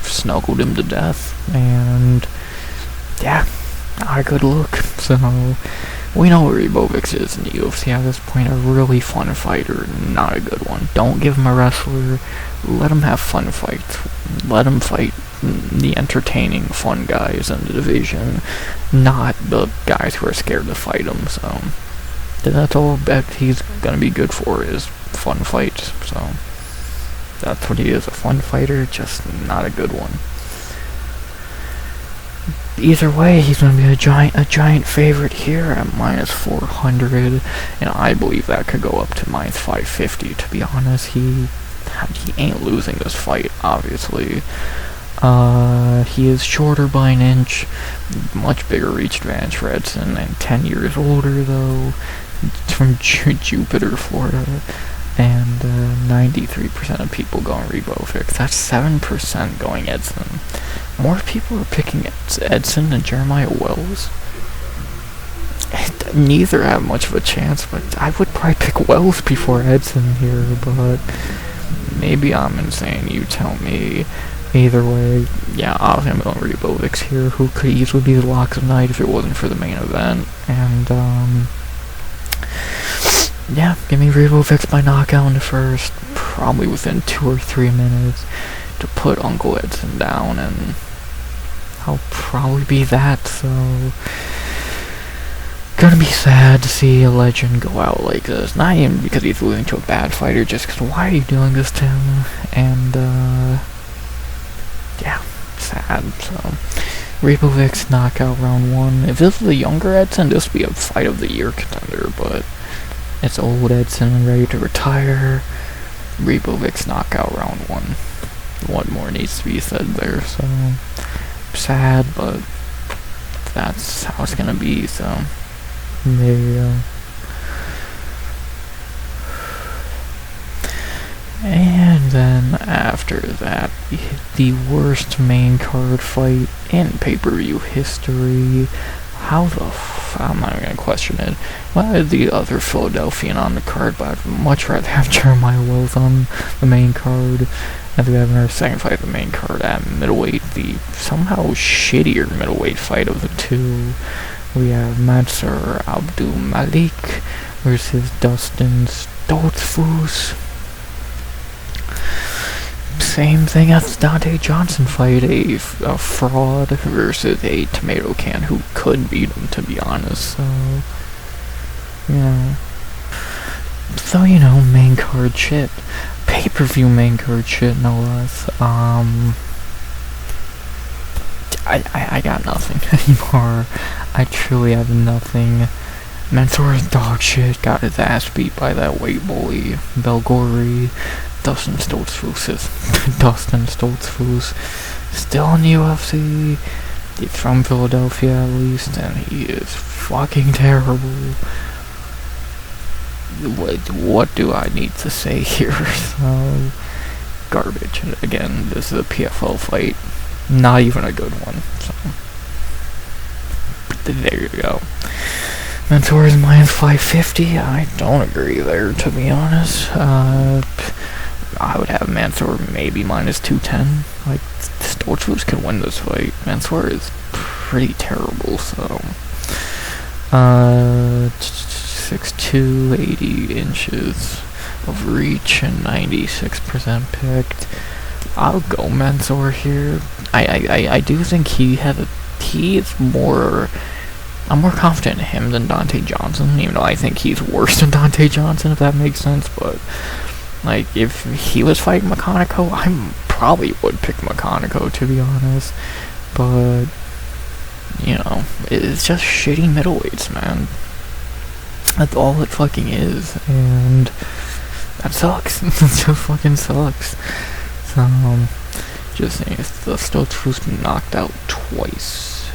snuggled him to death, and yeah, not a good look. So we know what Ribovics is in the UFC at this point, a really fun fighter, not a good one. Don't give him a wrestler, let him have fun fights, let him fight the entertaining fun guys in the division, not the guys who are scared to fight him. So that's all that he's gonna be good for, is fun fights. So that's what he is, a fun fighter, just not a good one. Either way, he's going to be a giant favorite here at -400, and I believe that could go up to -550, to be honest. He ain't losing this fight, obviously. He is shorter by an inch, much bigger reach advantage for Edson, and 10 years older, though, from Jupiter, Florida. And 93% of people going Ribovics. That's 7% going Edson. More people are picking Edson than Jeremiah Wells. Neither have much of a chance, but I would probably pick Wells before Edson here, but maybe I'm insane, you tell me. Either way, yeah, I'm going Ribovics here, who could easily be the locks of night if it wasn't for the main event. And yeah, give me Ribovics by knockout in the first, probably within 2 or 3 minutes, to put Uncle Edson down, and I'll probably be that. So gonna be sad to see a legend go out like this. Not even because he's losing to a bad fighter, just because why are you doing this to him? And yeah, sad. So Rebovic's knockout round 1. If this was a younger Edson, this would be a fight of the year contender, but it's old Edson ready to retire. Rebovic's knockout round 1. What more needs to be said there? So sad, but that's how it's gonna be. So there you go. And then after that, we hit the worst main card fight in pay-per-view history. How the I'm not even gonna question it. Well, the other Philadelphian on the card, but I'd much rather have Jeremiah Wells on the main card. And we have our second fight of the main card at middleweight, the somehow shittier middleweight fight of the two. We have Mansur Abdul Malik versus Dustin Stoltzfus. Same thing as the Dante Johnson fight, a fraud versus a tomato can who could beat him, to be honest. So, main card shit. Pay-per-view main card shit, no less. I got nothing anymore. I truly have nothing. Mansour's dog shit, got his ass beat by that weight bully, Belgori. Dustin Stoltzfus, still in the UFC. He's from Philadelphia at least, and he is fucking terrible. What do I need to say here? So, garbage. And again, this is a PFL fight, not even a good one. So, there you go. Mansour is minus 550. I don't agree there, to be honest. I would have Mansour maybe minus 210. Like, Stoltzfus can win this fight. Mansour is pretty terrible, so. 6'2", 80 inches of reach, and 96% picked. I'll go Mansour here. I do think he is more. I'm more confident in him than Dante Johnson, even though I think he's worse than Dante Johnson, if that makes sense, but. Like, if he was fighting McConaughey, I probably would pick McConaughey, to be honest. But, it's just shitty middleweights, man. That's all it fucking is. And that sucks. It just fucking sucks. So, just saying, the Stoltzfus been knocked out twice.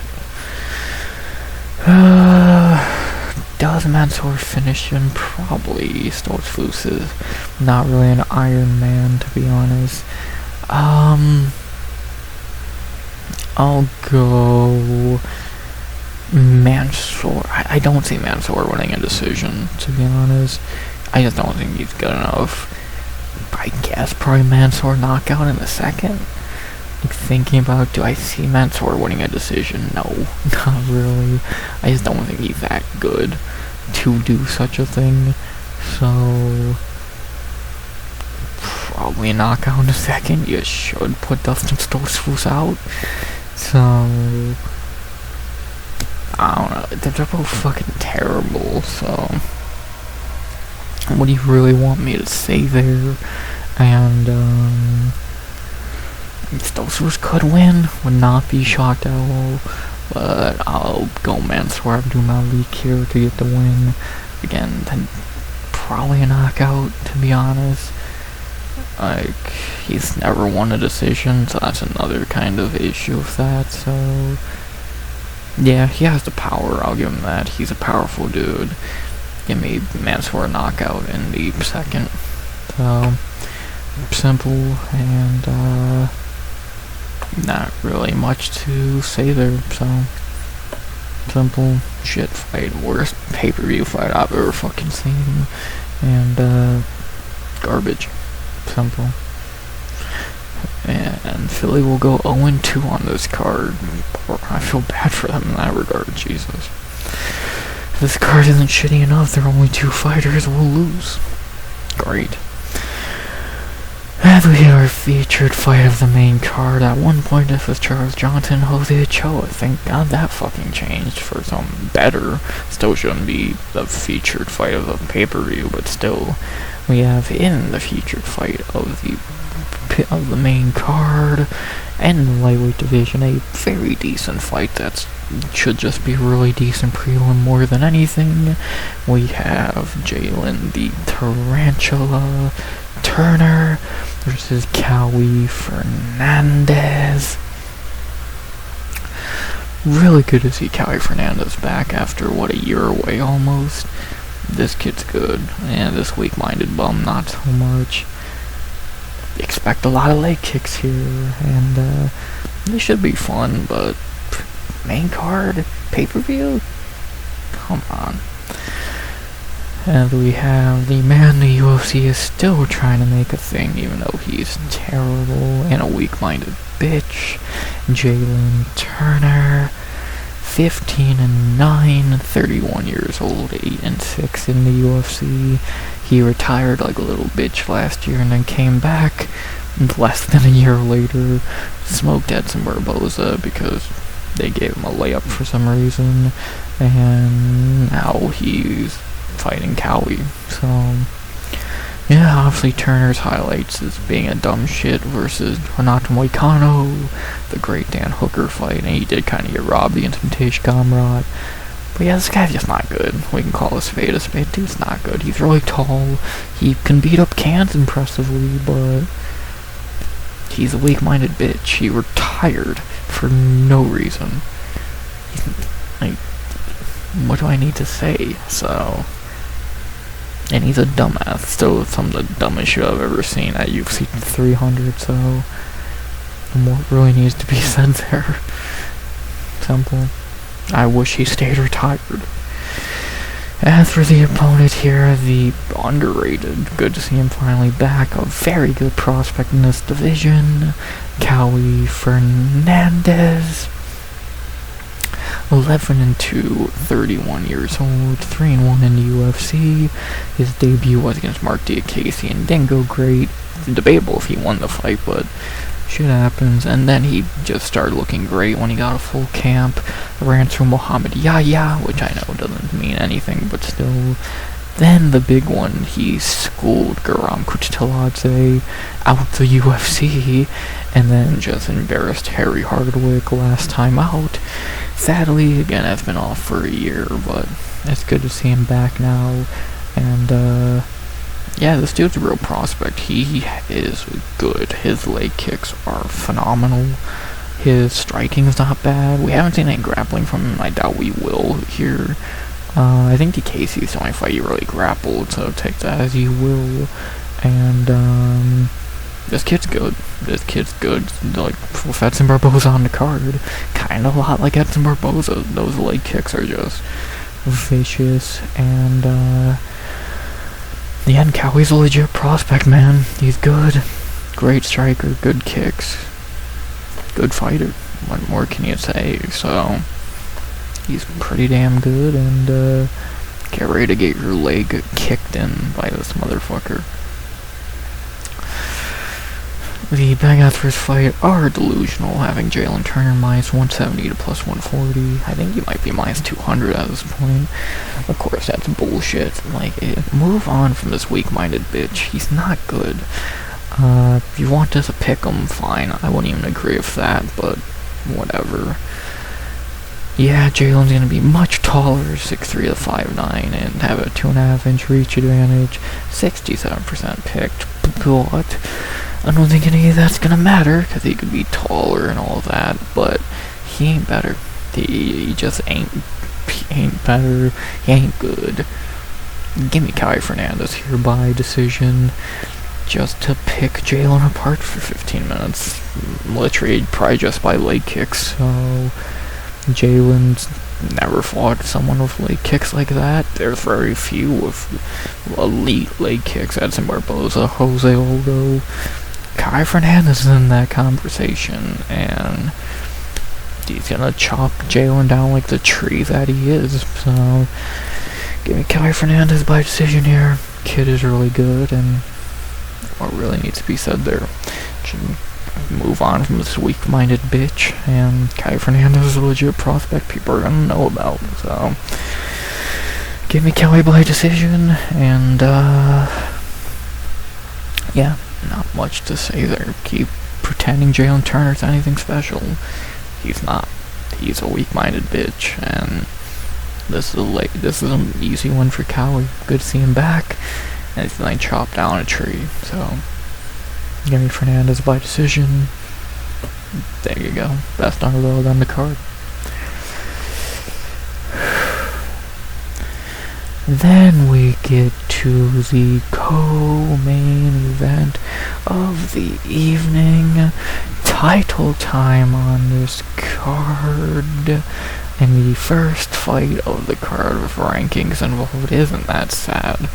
Does Mansour finish him? Probably. Stoltzfus is not really an Iron Man, to be honest. I'll go Mansour. I don't see Mansour winning a decision, to be honest. I just don't think he's good enough. I guess probably Mansour knockout in the second. Like, thinking about, do I see Mansour winning a decision? No, not really. I just don't think he's that good to do such a thing. So, probably a knockout in the second. You should put Dustin Stoltzfus out. So, I don't know. They're both fucking terrible. So, what do you really want me to say there? And, Stoltzfus could win, would not be shocked at all, but I'll go Mansour Abdul Malik here to get the win. Again, then probably a knockout, to be honest. Like, he's never won a decision, so that's another kind of issue with that, so. Yeah, he has the power, I'll give him that. He's a powerful dude. Give me Mansour knockout in the second. So, simple, and, not really much to say there, so. Simple shit fight. Worst pay-per-view fight I've ever fucking seen. And, garbage. Simple. And Philly will go 0-2 on this card. I feel bad for them in that regard, Jesus. If this card isn't shitty enough, there are only 2 fighters will lose. Great. And we had our featured fight of the main card. At one point, this was Charles Johnson, Jose Ochoa. Thank God that fucking changed for some better. Still shouldn't be the featured fight of the pay-per-view, but still, we have in the featured fight of the main card and the lightweight division a very decent fight that should just be really decent prelim more than anything. We have Jalen the Tarantula Turner versus Cowie Fernandez. Really good to see Cowie Fernandez back after, what, a year away almost. This kid's good, and this weak-minded bum not so much. Expect a lot of leg kicks here, and this should be fun, but main card, pay-per-view? Come on. And we have the man the UFC is still trying to make a thing, even though he's terrible and a weak-minded bitch. Jalen Turner, 15-9, 31 years old, 8-6 in the UFC. He retired like a little bitch last year and then came back less than a year later. Smoked Edson Barboza because they gave him a layup for some reason, and now he's fighting Cowie. So yeah, obviously Turner's highlights is being a dumb shit versus Renato Moicano, the great Dan Hooker fight, and he did kind of get robbed against Matish Gamrot. But yeah, this guy's just not good. We can call a spade a spade. Dude's not good. He's really tall. He can beat up cans impressively, but he's a weak-minded bitch. He retired for no reason. Like, what do I need to say? So, and he's a dumbass. Still some of the dumbest shit I've ever seen at UFC 300, so what really needs to be said there? Simple. I wish he stayed retired. As for the opponent here, the underrated, good to see him finally back, a very good prospect in this division, Cowie Fernandez. 11-2, 31 years old, 3-1 in the UFC. His debut was against Mark Diakase and didn't go great. It's debatable if he won the fight, but shit happens. And then he just started looking great when he got a full camp. Ran through Muhammad Yahya, which I know doesn't mean anything, but still. Then the big one, he schooled Guram Kutateladze out the UFC, and then just embarrassed Harry Hardwick last time out. Sadly, again, has been off for a year, but it's good to see him back now. And yeah, this dude's a real prospect. He is good. His leg kicks are phenomenal. His striking is not bad. We haven't seen any grappling from him. I doubt we will here. I think Diakase's the only fight he really grappled, so take that as you will. And this kid's good. This kid's good. Like, with Edson Barboza on the card, kind of a lot like Edson Barboza. Those leg kicks are just vicious. And the end, Cowie's a legit prospect, man. He's good. Great striker, good kicks, good fighter. What more can you say? So he's pretty damn good, and get ready to get your leg kicked in by this motherfucker. The bangouts for his fight are delusional, having Jalen Turner minus 170 to plus 140. I think he might be minus 200 at this point. Of course, that's bullshit. Like, move on from this weak-minded bitch. He's not good. If you want us to pick him, fine. I wouldn't even agree with that, but whatever. Yeah, Jalen's gonna be much taller, 6'3" to 5'9", and have a 2.5-inch reach advantage, 67% picked, but I don't think any of that's gonna matter, because he could be taller and all that, but he ain't better. He just ain't better. He ain't good. Give me Cowie Fernandez here by decision, just to pick Jalen apart for 15 minutes. Literally, probably just by leg kicks, so Jalen's never fought someone with leg kicks like that. There's very few with elite leg kicks. Edson Barboza, Jose Aldo. Cowie Fernandez is in that conversation, and he's gonna chop Jalen down like the tree that he is. So give me Cowie Fernandez by decision here. Kid is really good, and what really needs to be said there. Should move on from this weak-minded bitch, and Kai Fernandez is a legit prospect people are gonna know about, so give me Kelly by decision, and yeah, not much to say there. Keep pretending Jalen Turner's anything special. He's not. He's a weak-minded bitch, and this is an easy one for Kelly. Good to see him back, and he's like chopped down a tree, so give me Fernandez by decision. There you go. Best underdog on the card. Then we get to the co-main event of the evening. Title time on this card. And the first fight of the card with rankings involved isn't that sad.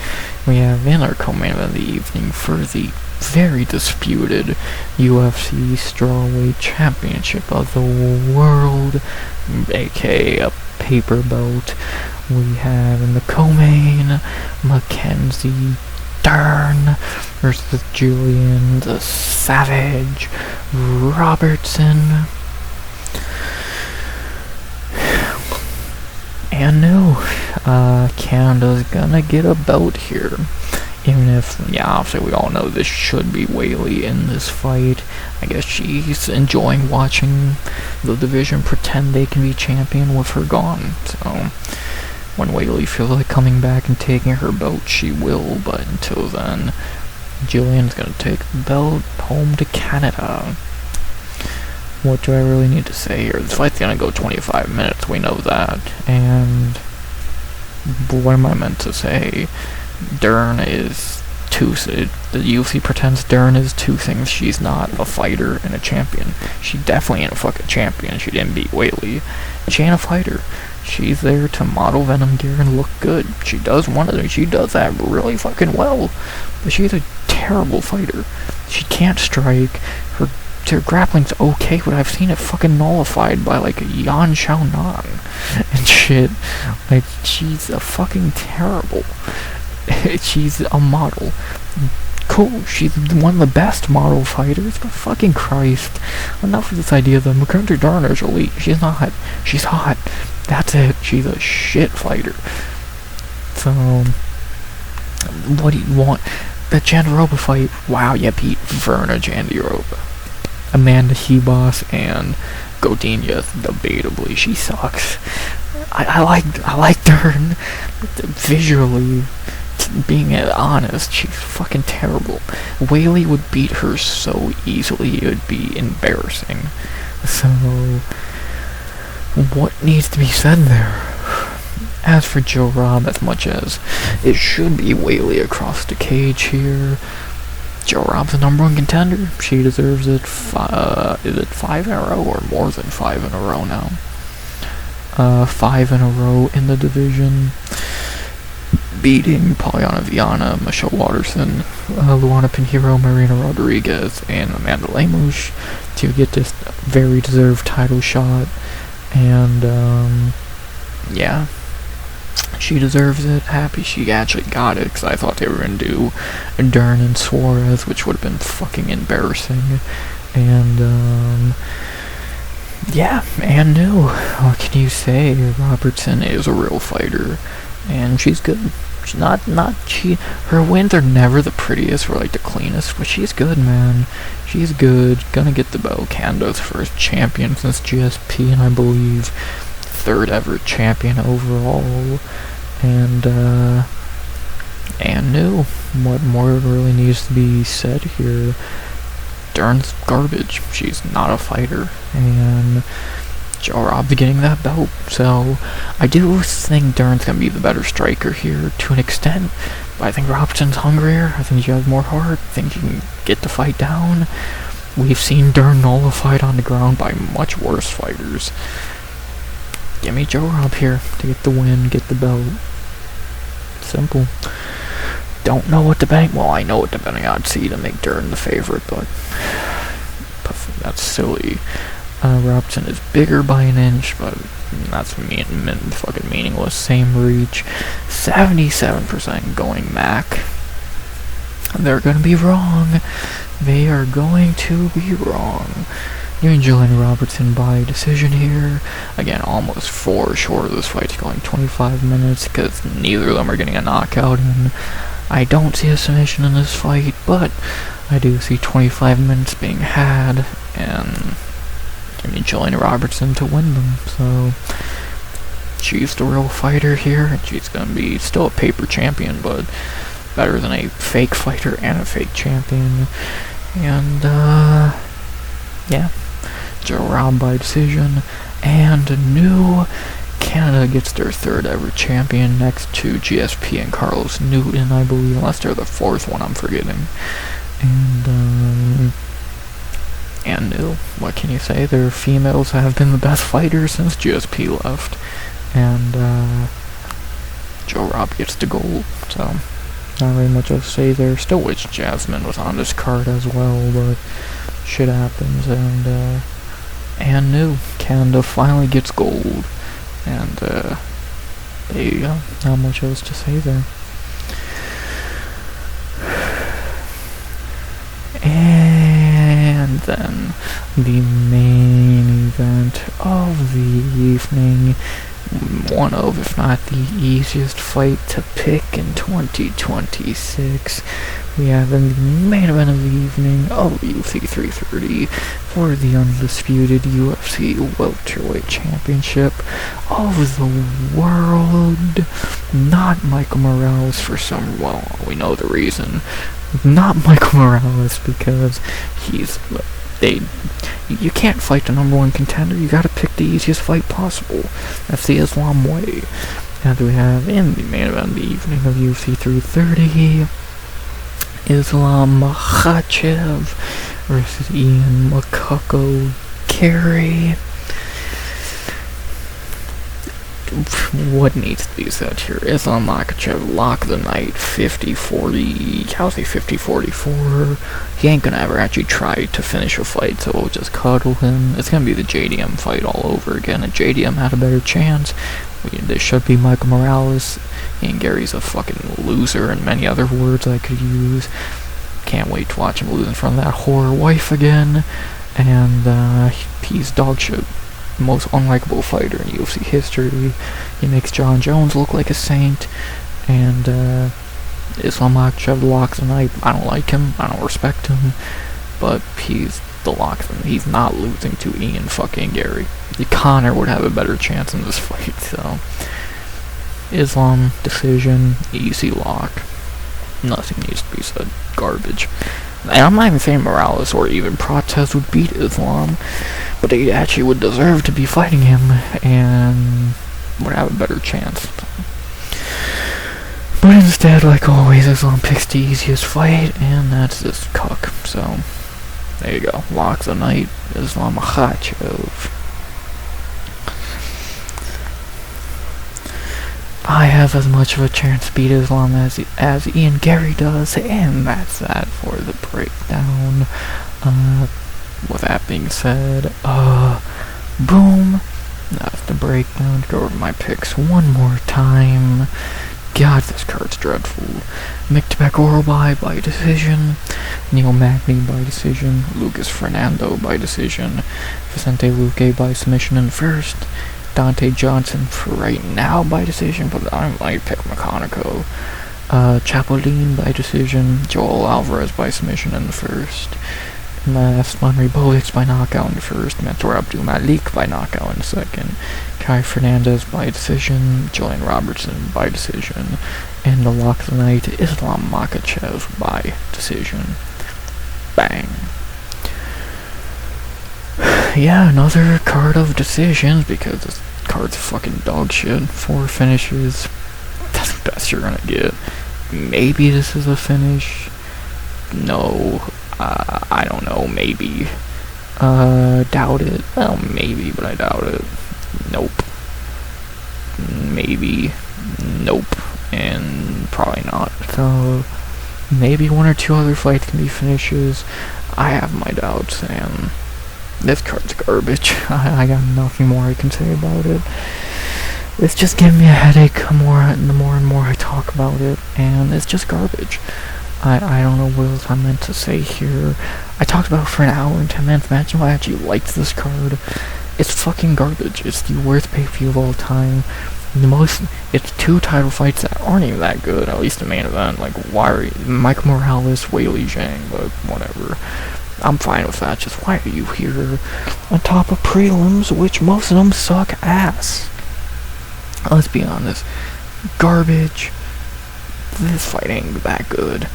We have in our co-main event of the evening for the very disputed UFC Strawweight Championship of the World, aka a paper bout. We have in the co-main Mackenzie Dern versus Julian the Savage Robertson. And no, Canada's gonna get a bout here. Even if, yeah, obviously we all know this should be Weili in this fight. I guess she's enjoying watching the division pretend they can be champion with her gone. So, when Weili feels like coming back and taking her belt, she will. But until then, Jillian's gonna take the belt home to Canada. What do I really need to say here? This fight's gonna go 25 minutes, we know that. And what am I meant to say? Dern is the UFC pretends Dern is two things. She's not a fighter and a champion. She definitely ain't a fucking champion. She didn't beat Weili. She ain't a fighter. She's there to model Venom gear and look good. She does that really fucking well. But she's a terrible fighter. She can't strike. Her grappling's okay, but I've seen it fucking nullified by like Yan Xiaonan and shit. Like, she's a fucking terrible. She's a model. Cool, she's one of the best model fighters, but fucking Christ. Enough of this idea that Mackenzie Dern is elite. She's not. She's hot. That's it. She's a shit fighter. So, what do you want? The Jandiroba fight, wow, you beat Verna Jandiroba. Amanda Hebos and Godinez, debatably, she sucks. I like Dern, but visually, being honest, she's fucking terrible. Weili would beat her so easily, it would be embarrassing. So, what needs to be said there? As for Joe Robb, as much as it should be Weili across the cage here, Joe Robb's the number one contender. She deserves it. Is it 5 in a row or more than 5 in a row now? 5 in a row in the division, beating Polyana Viana, Michelle Watterson, Luana Pinheiro, Marina Rodriguez, and Amanda Lemos to get this very deserved title shot. And yeah, she deserves it. Happy she actually got it, because I thought they were going to do Dern and Suarez, which would have been fucking embarrassing. And yeah, and no, what can you say? Robertson is a real fighter, and she's good. She's her wins are never the prettiest or like the cleanest, but she's good, man. She's good. Gonna get the belt. Canada's first champion since GSP, and I believe third ever champion overall. And no, what more really needs to be said here? Dern's garbage. She's not a fighter, and Joe Robb's getting that belt. So I do think Dern's gonna be the better striker here to an extent, but I think Robertson's hungrier. I think she has more heart. I think she can get the fight down. We've seen Dern nullified on the ground by much worse fighters. Give me Joe Robb here to get the win, get the belt. Simple. Don't know what to bet. Well, I know what to betting I'd see to make Dern the favorite, but that's silly. Robertson is bigger by an inch, but that's fucking meaningless. Same reach. 77% going Mac. They're gonna be wrong. They are going to be wrong. Giving Julian Robertson by decision here. Again, almost 4 short of this fight, going 25 minutes, because neither of them are getting a knockout, and I don't see a submission in this fight, but I do see 25 minutes being had, and I mean Julian Robertson to win them, so she's the real fighter here, and she's gonna be still a paper champion, but better than a fake fighter and a fake champion. And yeah, Joe Robb by decision, and new Canada gets their 3rd ever champion next to GSP and Carlos Newton, I believe, unless they're the 4th one I'm forgetting. And what can you say? Their females have been the best fighters since GSP left, and Joe Robb gets the gold, so not really much else to say there. Still wish Jasmine was on this card as well, but shit happens, and new Canada finally gets gold, and there you go. Not much else to say there. And then the main event of the evening, one of, if not the easiest fight to pick in 2026. We have in the main event of the evening of UFC 330 for the undisputed UFC welterweight championship of the world. Not Michael Morales for some, well, we know the reason. Not Michael Morales because you can't fight the number 1 contender. You gotta pick the easiest fight possible. That's the Islam way. And we have in the main event of the evening of UFC 330, Islam Makhachev versus Ian Makako Carey. What needs to be said here? Islam Makhachev lock the night 50-40, I'll say 50-44. He ain't gonna ever actually try to finish a fight, so we'll just cuddle him. It's gonna be the JDM fight all over again, and JDM had a better chance. This should be Michael Morales. Ian Gary's a fucking loser, and many other words I could use. Can't wait to watch him lose in front of that whore wife again. And he's dog shit. Most unlikable fighter in UFC history. He makes John Jones look like a saint, and Islam Makhachev locks the night. I don't like him, I don't respect him, but he's the lock. He's not losing to Ian fucking Gary. Connor would have a better chance in this fight, so Islam decision, easy lock. Nothing needs to be said. Garbage. And I'm not even saying Morales or even Protez would beat Islam, but they actually would deserve to be fighting him and would have a better chance. But instead, like always, Islam picks the easiest fight, and that's this cuck. So, there you go. Locks the night, Islam Makhachev. I have as much of a chance to beat Islam as Ian Gary does, and that's that for the breakdown. With that being said, boom, that's the breakdown. To go over my picks one more time. God, this card's dreadful. Mick Orobai by decision, Neil Magny by decision, Lucas Fernando by decision, Vicente Luque by submission in first, Dante Johnson for right now by decision, but I might pick McConaughey. Chapolin by decision, Joel Alvarez by submission in the first, Aslan Ribovic by knockout in the first, Mentor Abdul Malik by knockout in the second, Kai Fernandez by decision, Julian Robertson by decision, and the lock of the night, Islam Makhachev by decision. Bang. Yeah, another card of decisions, because this card's fucking dog shit. 4 finishes. That's the best you're gonna get. Maybe this is a finish. No. I don't know. Maybe. Doubt it. Well, maybe, but I doubt it. Nope. Maybe. Nope. And probably not. So, maybe 1 or 2 other fights can be finishes. I have my doubts, and this card's garbage. I got nothing more I can say about it. It's just giving me a headache the more and more I talk about it, and it's just garbage. I don't know what else I meant to say here. I talked about it for an hour and 10 minutes. Imagine if I actually liked this card. It's fucking garbage. It's the worst pay-per-view of all time. It's 2 title fights that aren't even that good, at least the main event. Like, why are you, Mike Morales, Weili Zhang, but whatever. I'm fine with that. Just why are you here on top of prelims, which most of them suck ass? Let's be honest. Garbage. This fight ain't that good.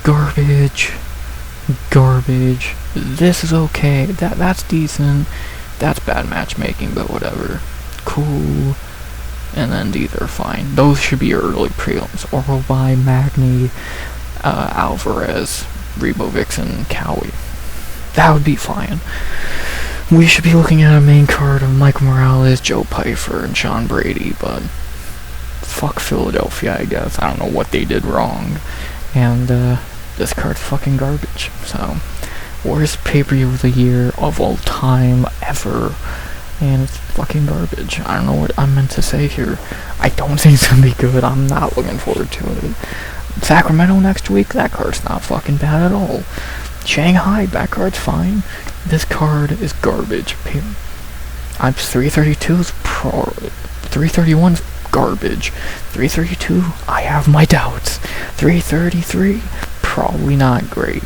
Garbage. This is okay. That's decent. That's bad matchmaking, but whatever. Cool. And then these are fine. Those should be early prelims. Orlby, Magny, Alvarez, Rebo Vixen, Cowie. That would be fine. We should be looking at a main card of Mike Morales, Joe Pyfer, and Sean Brady, but fuck Philadelphia, I guess. I don't know what they did wrong. And this card's fucking garbage. So, worst pay-per-view of the year of all time ever. And it's fucking garbage. I don't know what I meant to say here. I don't think it's gonna be good. I'm not looking forward to it. Sacramento next week, that card's not fucking bad at all. Shanghai, that card's fine. This card is garbage. I'm 332's 331's garbage. 332, I have my doubts. 333, probably not great.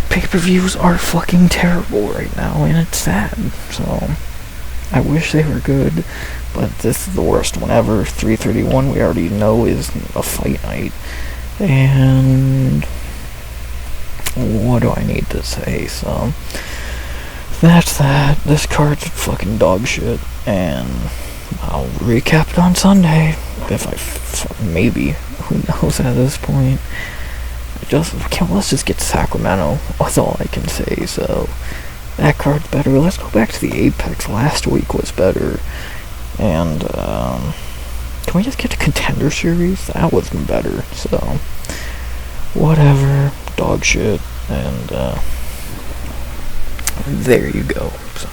Pay-per-views are fucking terrible right now, and it's sad. So, I wish they were good, but this is the worst one ever. 331, we already know, is a fight night. And what do I need to say? So, that's that. This card's fucking dog shit, and I'll recap it on Sunday. If maybe. Who knows at this point. Let's just get Sacramento. That's all I can say, so. That card's better. Let's go back to the Apex. Last week was better. And, can we just get to Contender Series? That was better. So, whatever. Dog shit. And, there you go. So,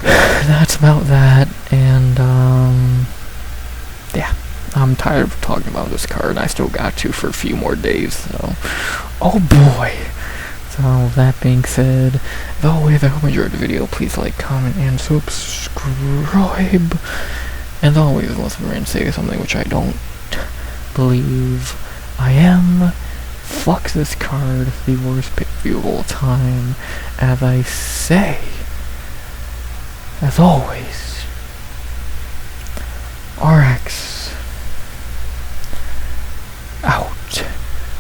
that's about that. And, yeah. I'm tired of talking about this card. I still got to for a few more days, so. Oh boy! So, that being said, as always, I hope you enjoyed the video. Please like, comment, and subscribe. And always, let's remember and say something which I don't believe I am. Fuck this card, the worst pay-per-view of all time. As I say, as always, RX out.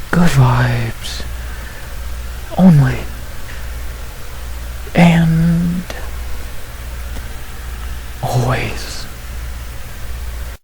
Good vibes only. And